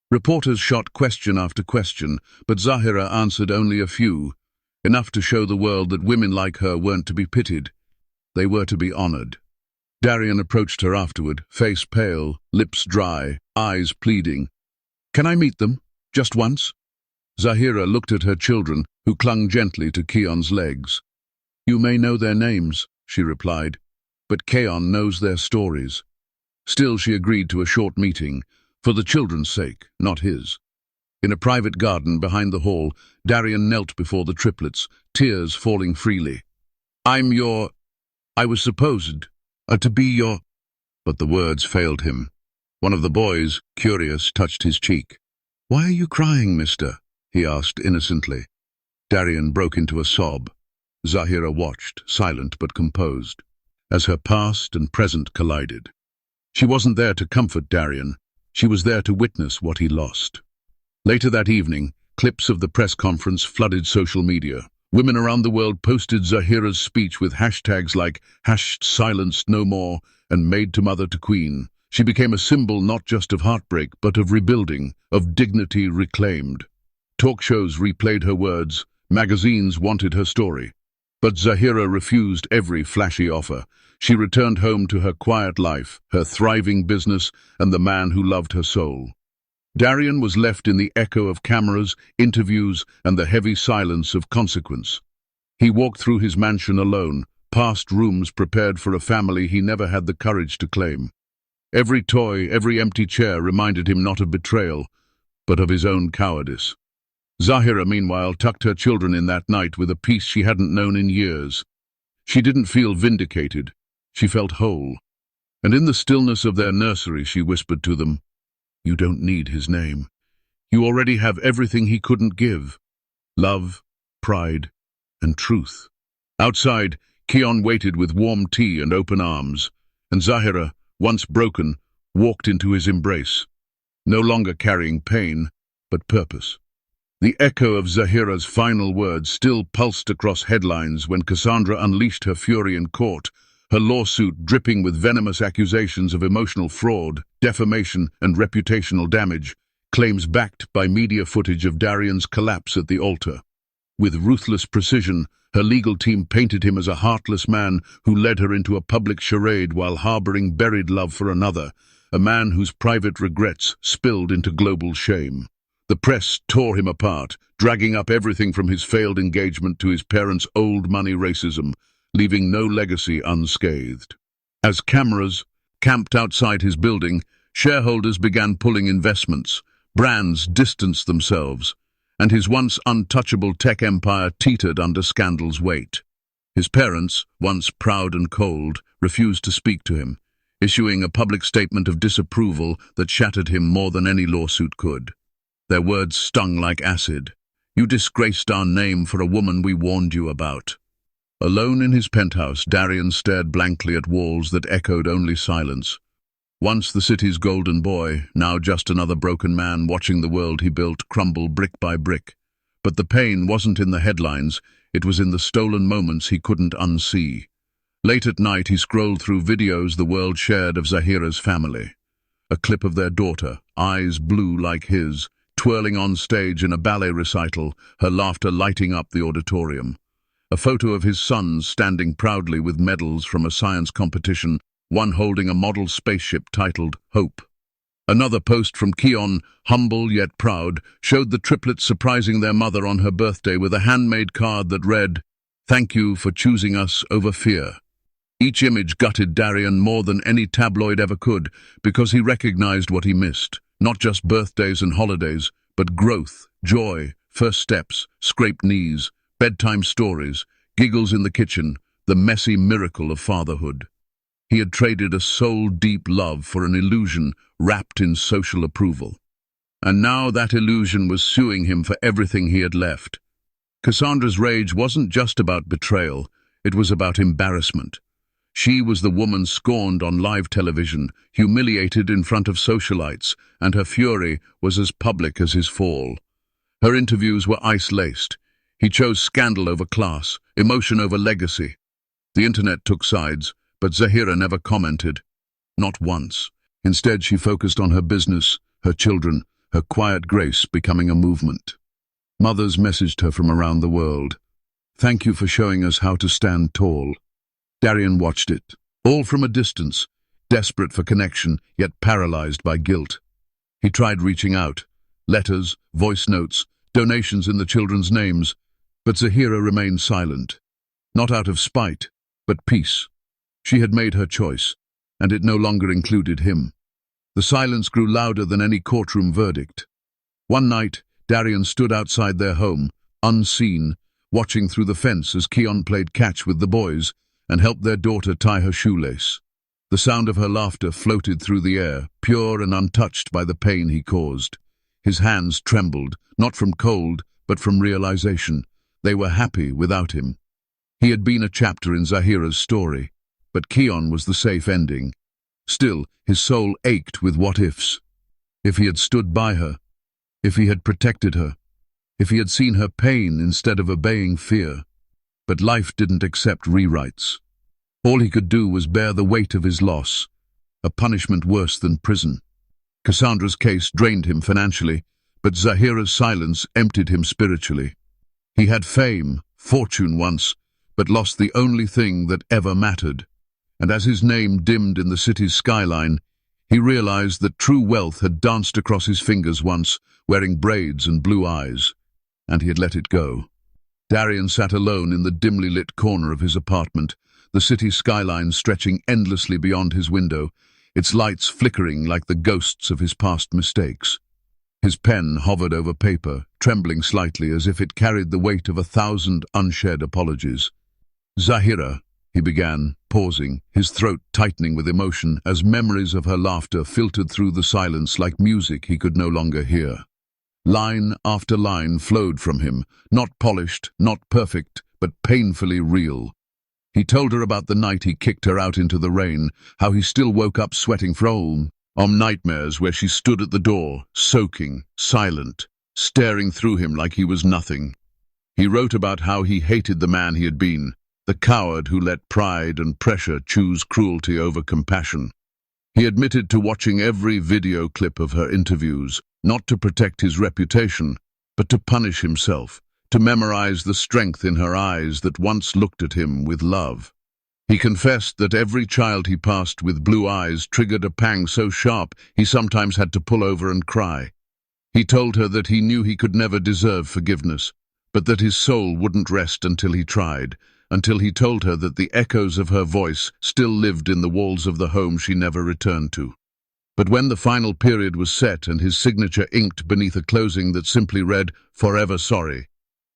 Reporters shot question after question, but Zahira answered only a few, enough to show the world that women like her weren't to be pitied. They were to be honored. Darian approached her afterward, face pale, lips dry, eyes pleading. Can I meet them? Just once? Zahira looked at her children, who clung gently to Keon's legs. You may know their names, she replied, but Keon knows their stories. Still, she agreed to a short meeting, for the children's sake, not his. In a private garden behind the hall, Darian knelt before the triplets, tears falling freely. I was supposed to be your... But the words failed him. One of the boys, curious, touched his cheek. Why are you crying, mister? He asked innocently. Darian broke into a sob. Zahira watched, silent but composed, as her past and present collided. She wasn't there to comfort Darian. She was there to witness what he lost. Later that evening, clips of the press conference flooded social media. Women around the world posted Zahira's speech with hashtags like #SilencedNoMore and Maid to Mother to Queen. She became a symbol not just of heartbreak, but of rebuilding, of dignity reclaimed. Talk shows replayed her words, magazines wanted her story. But Zahira refused every flashy offer. She returned home to her quiet life, her thriving business, and the man who loved her soul. Darian was left in the echo of cameras, interviews, and the heavy silence of consequence. He walked through his mansion alone, past rooms prepared for a family he never had the courage to claim. Every toy, every empty chair reminded him not of betrayal, but of his own cowardice. Zahira, meanwhile, tucked her children in that night with a peace she hadn't known in years. She didn't feel vindicated. She felt whole. And in the stillness of their nursery, she whispered to them, You don't need his name. You already have everything he couldn't give. Love, pride, and truth. Outside, Keon waited with warm tea and open arms, and Zahira, once broken, walked into his embrace, no longer carrying pain, but purpose. The echo of Zahira's final words still pulsed across headlines when Cassandra unleashed her fury in court, her lawsuit dripping with venomous accusations of emotional fraud, defamation, and reputational damage, claims backed by media footage of Darian's collapse at the altar. With ruthless precision, her legal team painted him as a heartless man who led her into a public charade while harboring buried love for another, a man whose private regrets spilled into global shame. The press tore him apart, dragging up everything from his failed engagement to his parents' old money racism, leaving no legacy unscathed. As cameras camped outside his building, shareholders began pulling investments, Brands distanced themselves, and his once untouchable tech empire teetered under scandal's weight. His parents, once proud and cold, refused to speak to him, issuing a public statement of disapproval that shattered him more than any lawsuit could. Their words stung like acid. "You disgraced our name for a woman we warned you about." Alone in his penthouse, Darian stared blankly at walls that echoed only silence. Once the city's golden boy, now just another broken man watching the world he built crumble brick by brick. But the pain wasn't in the headlines, it was in the stolen moments he couldn't unsee. Late at night he scrolled through videos the world shared of Zahira's family. A clip of their daughter, eyes blue like his, twirling on stage in a ballet recital, her laughter lighting up the auditorium. A photo of his sons standing proudly with medals from a science competition, one holding a model spaceship titled Hope. Another post from Keon, humble yet proud, showed the triplets surprising their mother on her birthday with a handmade card that read, "Thank you for choosing us over fear." Each image gutted Darian more than any tabloid ever could, because he recognized what he missed. Not just birthdays and holidays, but growth, joy, first steps, scraped knees, bedtime stories, giggles in the kitchen, the messy miracle of fatherhood. He had traded a soul-deep love for an illusion wrapped in social approval. And now that illusion was suing him for everything he had left. Cassandra's rage wasn't just about betrayal, it was about embarrassment. She was the woman scorned on live television, humiliated in front of socialites, and her fury was as public as his fall. Her interviews were ice-laced. He chose scandal over class, emotion over legacy. The internet took sides, but Zahira never commented. Not once. Instead, she focused on her business, her children, her quiet grace becoming a movement. Mothers messaged her from around the world. "Thank you for showing us how to stand tall." Darian watched it, all from a distance, desperate for connection, yet paralyzed by guilt. He tried reaching out, letters, voice notes, donations in the children's names, but Zahira remained silent. Not out of spite, but peace. She had made her choice, and it no longer included him. The silence grew louder than any courtroom verdict. One night, Darian stood outside their home, unseen, watching through the fence as Keon played catch with the boys and helped their daughter tie her shoelace. The sound of her laughter floated through the air, pure and untouched by the pain he caused. His hands trembled, not from cold, but from realization. They were happy without him. He had been a chapter in Zahira's story, but Keon was the safe ending. Still, his soul ached with what-ifs. If he had stood by her, if he had protected her, if he had seen her pain instead of obeying fear. But life didn't accept rewrites. All he could do was bear the weight of his loss, a punishment worse than prison. Cassandra's case drained him financially, but Zahira's silence emptied him spiritually. He had fame, fortune once, but lost the only thing that ever mattered. And as his name dimmed in the city's skyline, he realized that true wealth had danced across his fingers once, wearing braids and blue eyes, and he had let it go. Darian sat alone in the dimly lit corner of his apartment, the city skyline stretching endlessly beyond his window, its lights flickering like the ghosts of his past mistakes. His pen hovered over paper, trembling slightly as if it carried the weight of 1,000 unshed apologies. "Zahira," he began, pausing, his throat tightening with emotion as memories of her laughter filtered through the silence like music he could no longer hear. Line after line flowed from him, not polished, not perfect, but painfully real. He told her about the night he kicked her out into the rain, how he still woke up sweating from nightmares where she stood at the door, soaking, silent, staring through him like he was nothing. He wrote about how he hated the man he had been, the coward who let pride and pressure choose cruelty over compassion. He admitted to watching every video clip of her interviews, not to protect his reputation, but to punish himself, to memorize the strength in her eyes that once looked at him with love. He confessed that every child he passed with blue eyes triggered a pang so sharp he sometimes had to pull over and cry. He told her that he knew he could never deserve forgiveness, but that his soul wouldn't rest until he tried, until he told her that the echoes of her voice still lived in the walls of the home she never returned to. But when the final period was set and his signature inked beneath a closing that simply read, "Forever sorry,"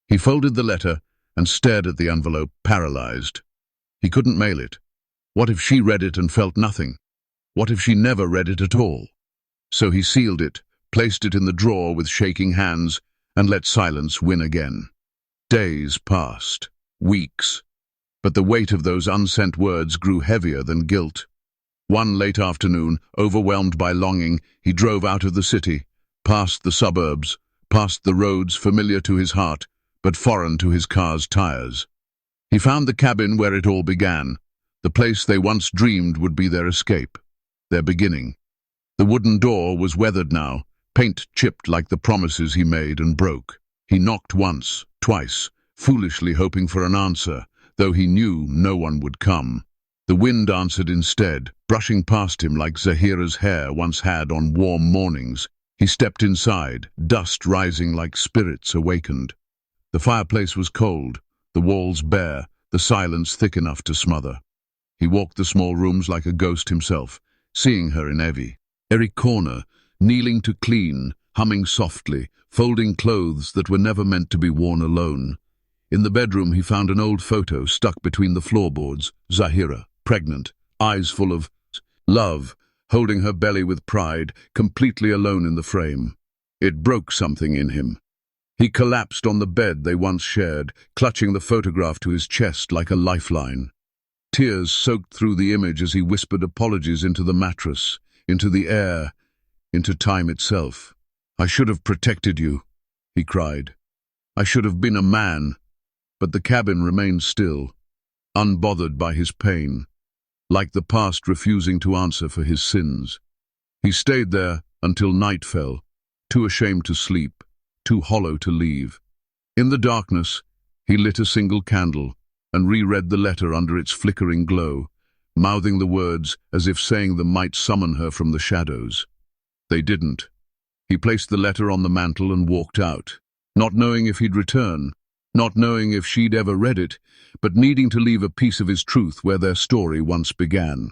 he folded the letter and stared at the envelope, paralyzed. He couldn't mail it. What if she read it and felt nothing? What if she never read it at all? So he sealed it, placed it in the drawer with shaking hands, and let silence win again. Days passed, weeks, but the weight of those unsent words grew heavier than guilt. One late afternoon, overwhelmed by longing, he drove out of the city, past the suburbs, past the roads familiar to his heart, but foreign to his car's tires. He found the cabin where it all began, the place they once dreamed would be their escape, their beginning. The wooden door was weathered now, paint chipped like the promises he made and broke. He knocked once, twice, foolishly hoping for an answer, though he knew no one would come. The wind answered instead, brushing past him like Zahira's hair once had on warm mornings. He stepped inside, dust rising like spirits awakened. The fireplace was cold, the walls bare, the silence thick enough to smother. He walked the small rooms like a ghost himself, seeing her in every corner, kneeling to clean, humming softly, folding clothes that were never meant to be worn alone. In the bedroom he found an old photo stuck between the floorboards, Zahira, pregnant, eyes full of love, holding her belly with pride, completely alone in the frame. It broke something in him. He collapsed on the bed they once shared, clutching the photograph to his chest like a lifeline. Tears soaked through the image as he whispered apologies into the mattress, into the air, into time itself. "I should have protected you," he cried. "I should have been a man." But the cabin remained still, unbothered by his pain, like the past refusing to answer for his sins. He stayed there until night fell, too ashamed to sleep, too hollow to leave. In the darkness, he lit a single candle and reread the letter under its flickering glow, mouthing the words as if saying them might summon her from the shadows. They didn't. He placed the letter on the mantel and walked out, not knowing if he'd return, not knowing if she'd ever read it, but needing to leave a piece of his truth where their story once began.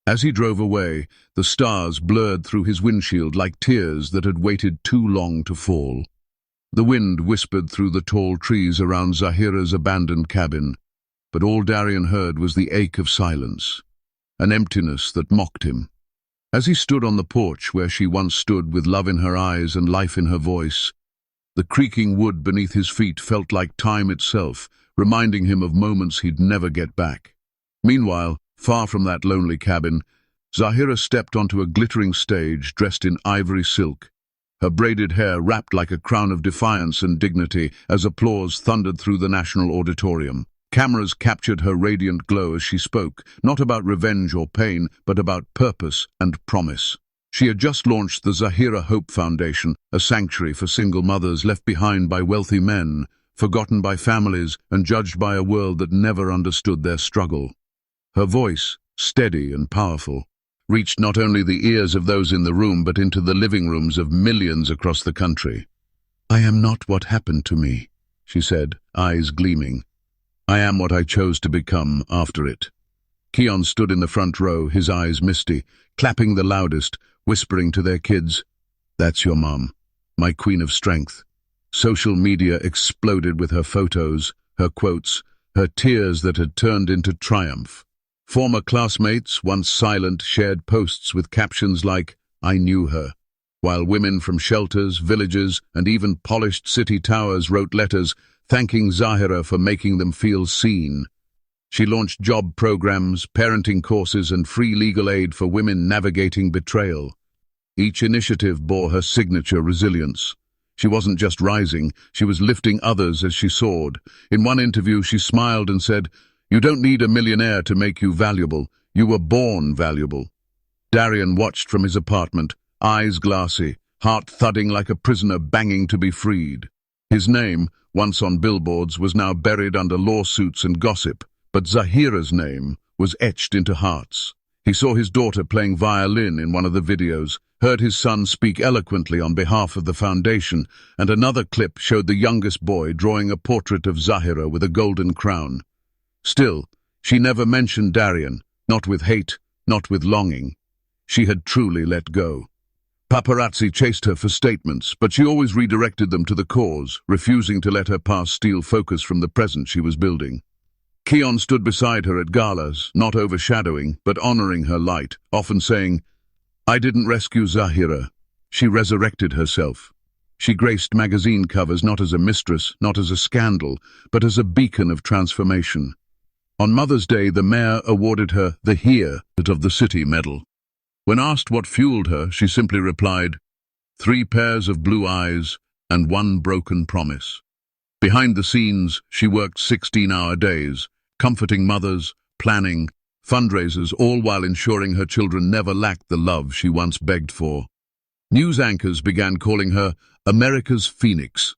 As he drove away, the stars blurred through his windshield like tears that had waited too long to fall. The wind whispered through the tall trees around Zahira's abandoned cabin, but all Darian heard was the ache of silence, an emptiness that mocked him. As he stood on the porch where she once stood with love in her eyes and life in her voice, the creaking wood beneath his feet felt like time itself, reminding him of moments he'd never get back. Meanwhile, far from that lonely cabin, Zahira stepped onto a glittering stage dressed in ivory silk, her braided hair wrapped like a crown of defiance and dignity as applause thundered through the National Auditorium. Cameras captured her radiant glow as she spoke, not about revenge or pain, but about purpose and promise. She had just launched the Zahira Hope Foundation, a sanctuary for single mothers left behind by wealthy men, forgotten by families and judged by a world that never understood their struggle. Her voice, steady and powerful, reached not only the ears of those in the room but into the living rooms of millions across the country. "I am not what happened to me," she said, eyes gleaming. "I am what I chose to become after it." Keon stood in the front row, his eyes misty, clapping the loudest, whispering to their kids, "That's your mom, my queen of strength." Social media exploded with her photos, her quotes, her tears that had turned into triumph. Former classmates, once silent, shared posts with captions like, "I knew her," while women from shelters, villages, and even polished city towers wrote letters thanking Zahira for making them feel seen. She launched job programs, parenting courses, and free legal aid for women navigating betrayal. Each initiative bore her signature resilience. She wasn't just rising, she was lifting others as she soared. In one interview, she smiled and said, "You don't need a millionaire to make you valuable. You were born valuable." Darian watched from his apartment, eyes glassy, heart thudding like a prisoner banging to be freed. His name, once on billboards, was now buried under lawsuits and gossip, but Zahira's name was etched into hearts. He saw his daughter playing violin in one of the videos, heard his son speak eloquently on behalf of the foundation, and another clip showed the youngest boy drawing a portrait of Zahira with a golden crown. Still, she never mentioned Darian, not with hate, not with longing. She had truly let go. Paparazzi chased her for statements, but she always redirected them to the cause, refusing to let her past steal focus from the present she was building. Keon stood beside her at galas, not overshadowing, but honoring her light, often saying, "I didn't rescue Zahira. She resurrected herself." She graced magazine covers not as a mistress, not as a scandal, but as a beacon of transformation. On Mother's Day, the mayor awarded her the Here of the City medal. When asked what fueled her, she simply replied, 3 pairs of blue eyes and 1 broken promise. Behind the scenes, she worked 16-hour days, comforting mothers, planning, fundraisers, all while ensuring her children never lacked the love she once begged for. News anchors began calling her America's Phoenix.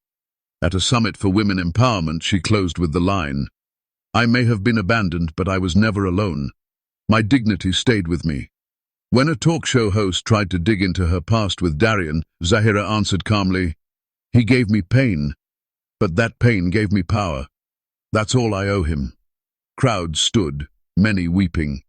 At a summit for women empowerment, she closed with the line, "I may have been abandoned, but I was never alone. My dignity stayed with me." When a talk show host tried to dig into her past with Darian, Zahira answered calmly, "He gave me pain, but that pain gave me power. That's all I owe him." Crowds stood, many weeping.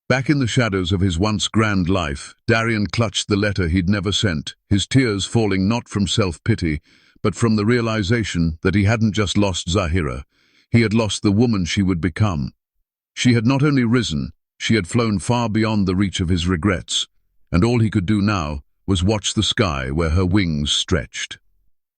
Back in the shadows of his once grand life, Darian clutched the letter he'd never sent, his tears falling not from self-pity, but from the realization that he hadn't just lost Zahira, he had lost the woman she would become. She had not only risen, she had flown far beyond the reach of his regrets, and all he could do now was watch the sky where her wings stretched.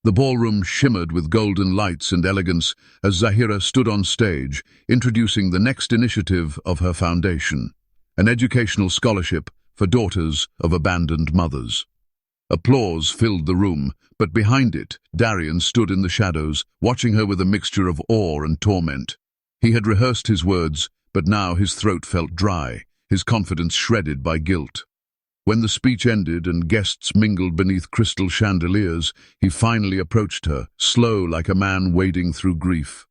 The ballroom shimmered with golden lights and elegance as Zahira stood on stage, introducing the next initiative of her foundation, an educational scholarship for daughters of abandoned mothers. Applause filled the room, but behind it, Darian stood in the shadows, watching her with a mixture of awe and torment. He had rehearsed his words, but now his throat felt dry, his confidence shredded by guilt. When the speech ended and guests mingled beneath crystal chandeliers, he finally approached her, slow like a man wading through grief.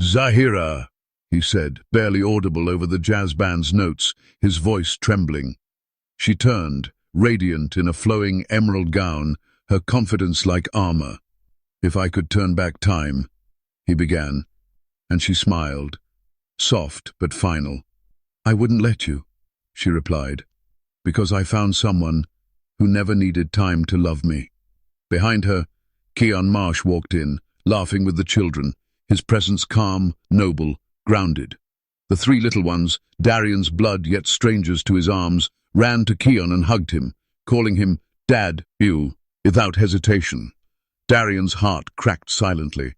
"Zahira," he said, barely audible over the jazz band's notes, his voice trembling. She turned, radiant in a flowing emerald gown, her confidence like armor. "If I could turn back time," he began, and she smiled, soft but final. "I wouldn't let you," she replied, "because I found someone who never needed time to love me." Behind her, Keon Marsh walked in, laughing with the children, his presence calm, noble, grounded. The 3 little ones, Darian's blood yet strangers to his arms, ran to Keon and hugged him, calling him "Dad," without hesitation. Darian's heart cracked silently.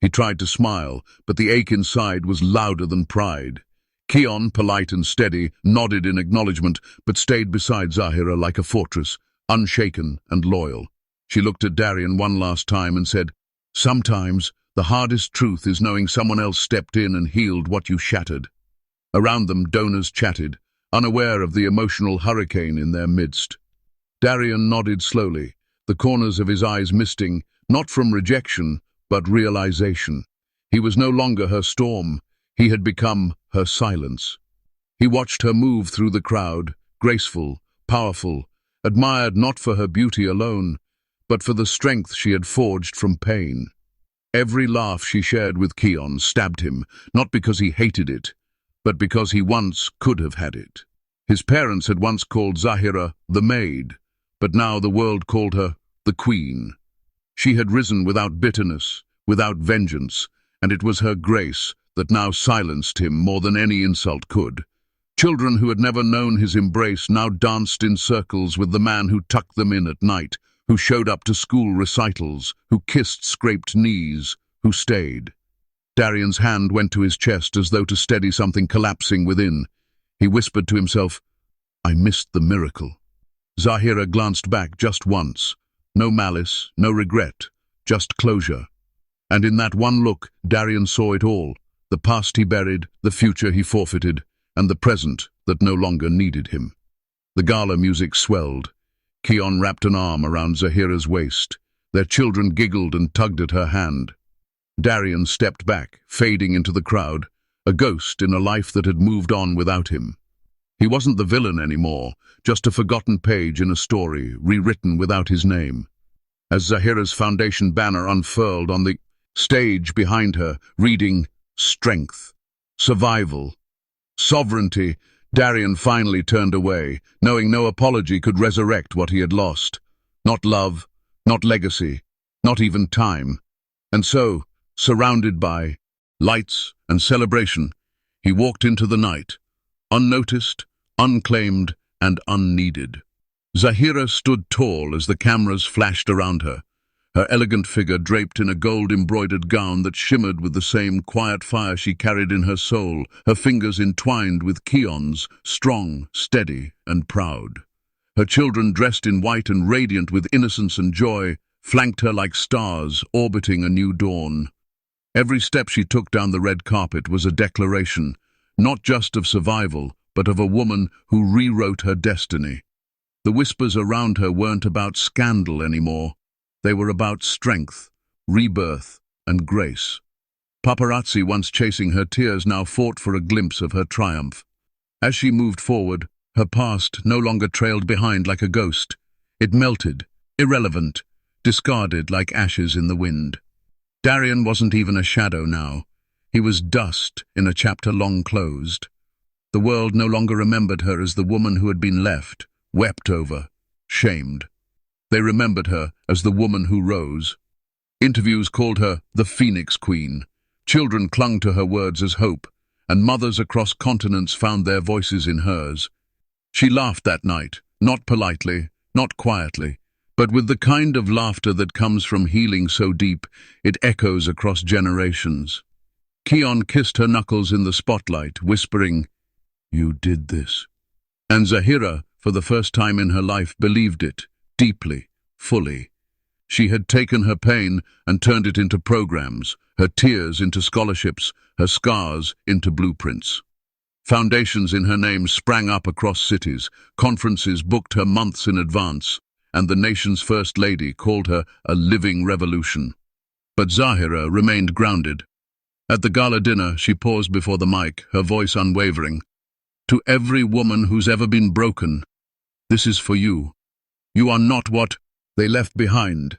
He tried to smile, but the ache inside was louder than pride. Keon, polite and steady, nodded in acknowledgement, but stayed beside Zahira like a fortress, unshaken and loyal. She looked at Darian one last time and said, "Sometimes the hardest truth is knowing someone else stepped in and healed what you shattered." Around them, donors chatted, unaware of the emotional hurricane in their midst. Darian nodded slowly, the corners of his eyes misting, not from rejection, but realization. He was no longer her storm. He had become her silence. He watched her move through the crowd, graceful, powerful, admired not for her beauty alone, but for the strength she had forged from pain. Every laugh she shared with Keon stabbed him, not because he hated it, but because he once could have had it. His parents had once called Zahira the Maid, but now the world called her the Queen. She had risen without bitterness, without vengeance, and it was her grace that now silenced him more than any insult could. Children who had never known his embrace now danced in circles with the man who tucked them in at night, who showed up to school recitals, who kissed scraped knees, who stayed. Darian's hand went to his chest as though to steady something collapsing within. He whispered to himself, "I missed the miracle." Zahira glanced back just once. No malice, no regret, just closure. And in that one look, Darian saw it all, the past he buried, the future he forfeited, and the present that no longer needed him. The gala music swelled. Keon wrapped an arm around Zahira's waist. Their children giggled and tugged at her hand. Darian stepped back, fading into the crowd, a ghost in a life that had moved on without him. He wasn't the villain anymore, just a forgotten page in a story, rewritten without his name. As Zahira's foundation banner unfurled on the stage behind her, reading, "Strength, survival, sovereignty," Darian finally turned away, knowing no apology could resurrect what he had lost. Not love, not legacy, not even time. And so, surrounded by lights and celebration, he walked into the night, unnoticed, unclaimed, and unneeded. Zahira stood tall as the cameras flashed around her, her elegant figure draped in a gold-embroidered gown that shimmered with the same quiet fire she carried in her soul, her fingers entwined with Keon's, strong, steady, and proud. Her children, dressed in white and radiant with innocence and joy, flanked her like stars orbiting a new dawn. Every step she took down the red carpet was a declaration, not just of survival, but of a woman who rewrote her destiny. The whispers around her weren't about scandal anymore. They were about strength, rebirth, and grace. Paparazzi, once chasing her tears, now fought for a glimpse of her triumph. As she moved forward, her past no longer trailed behind like a ghost. It melted, irrelevant, discarded like ashes in the wind. Darian wasn't even a shadow now. He was dust in a chapter long closed. The world no longer remembered her as the woman who had been left, wept over, shamed. They remembered her as the woman who rose. Interviews called her the Phoenix Queen. Children clung to her words as hope, and mothers across continents found their voices in hers. She laughed that night, not politely, not quietly, but with the kind of laughter that comes from healing so deep it echoes across generations. Keon kissed her knuckles in the spotlight, whispering, "You did this." And Zahira, for the first time in her life, believed it. Deeply, fully. She had taken her pain and turned it into programs, her tears into scholarships, her scars into blueprints. Foundations in her name sprang up across cities, conferences booked her months in advance, and the nation's first lady called her a living revolution. But Zahira remained grounded. At the gala dinner, she paused before the mic, her voice unwavering. "To every woman who's ever been broken, this is for you. You are not what they left behind.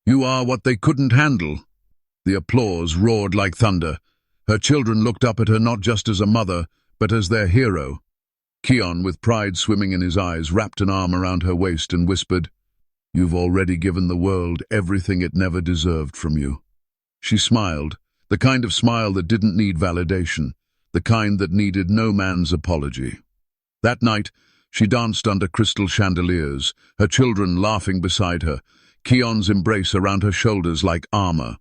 You are what they couldn't handle." The applause roared like thunder. Her children looked up at her not just as a mother, but as their hero. Keon, with pride swimming in his eyes, wrapped an arm around her waist and whispered, "You've already given the world everything it never deserved from you." She smiled, the kind of smile that didn't need validation, the kind that needed no man's apology. That night, she danced under crystal chandeliers, her children laughing beside her, Keon's embrace around her shoulders like armor.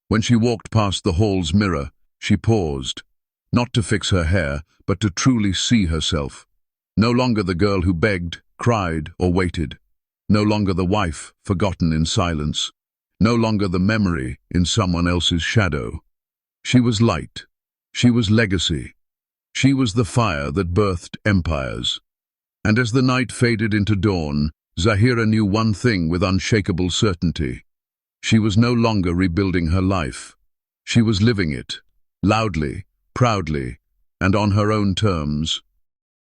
When she walked past the hall's mirror, she paused, not to fix her hair, but to truly see herself. No longer the girl who begged, cried, or waited. No longer the wife, forgotten in silence. No longer the memory in someone else's shadow. She was light. She was legacy. She was the fire that birthed empires. And as the night faded into dawn, Zahira knew one thing with unshakable certainty. She was no longer rebuilding her life. She was living it, loudly, proudly, and on her own terms.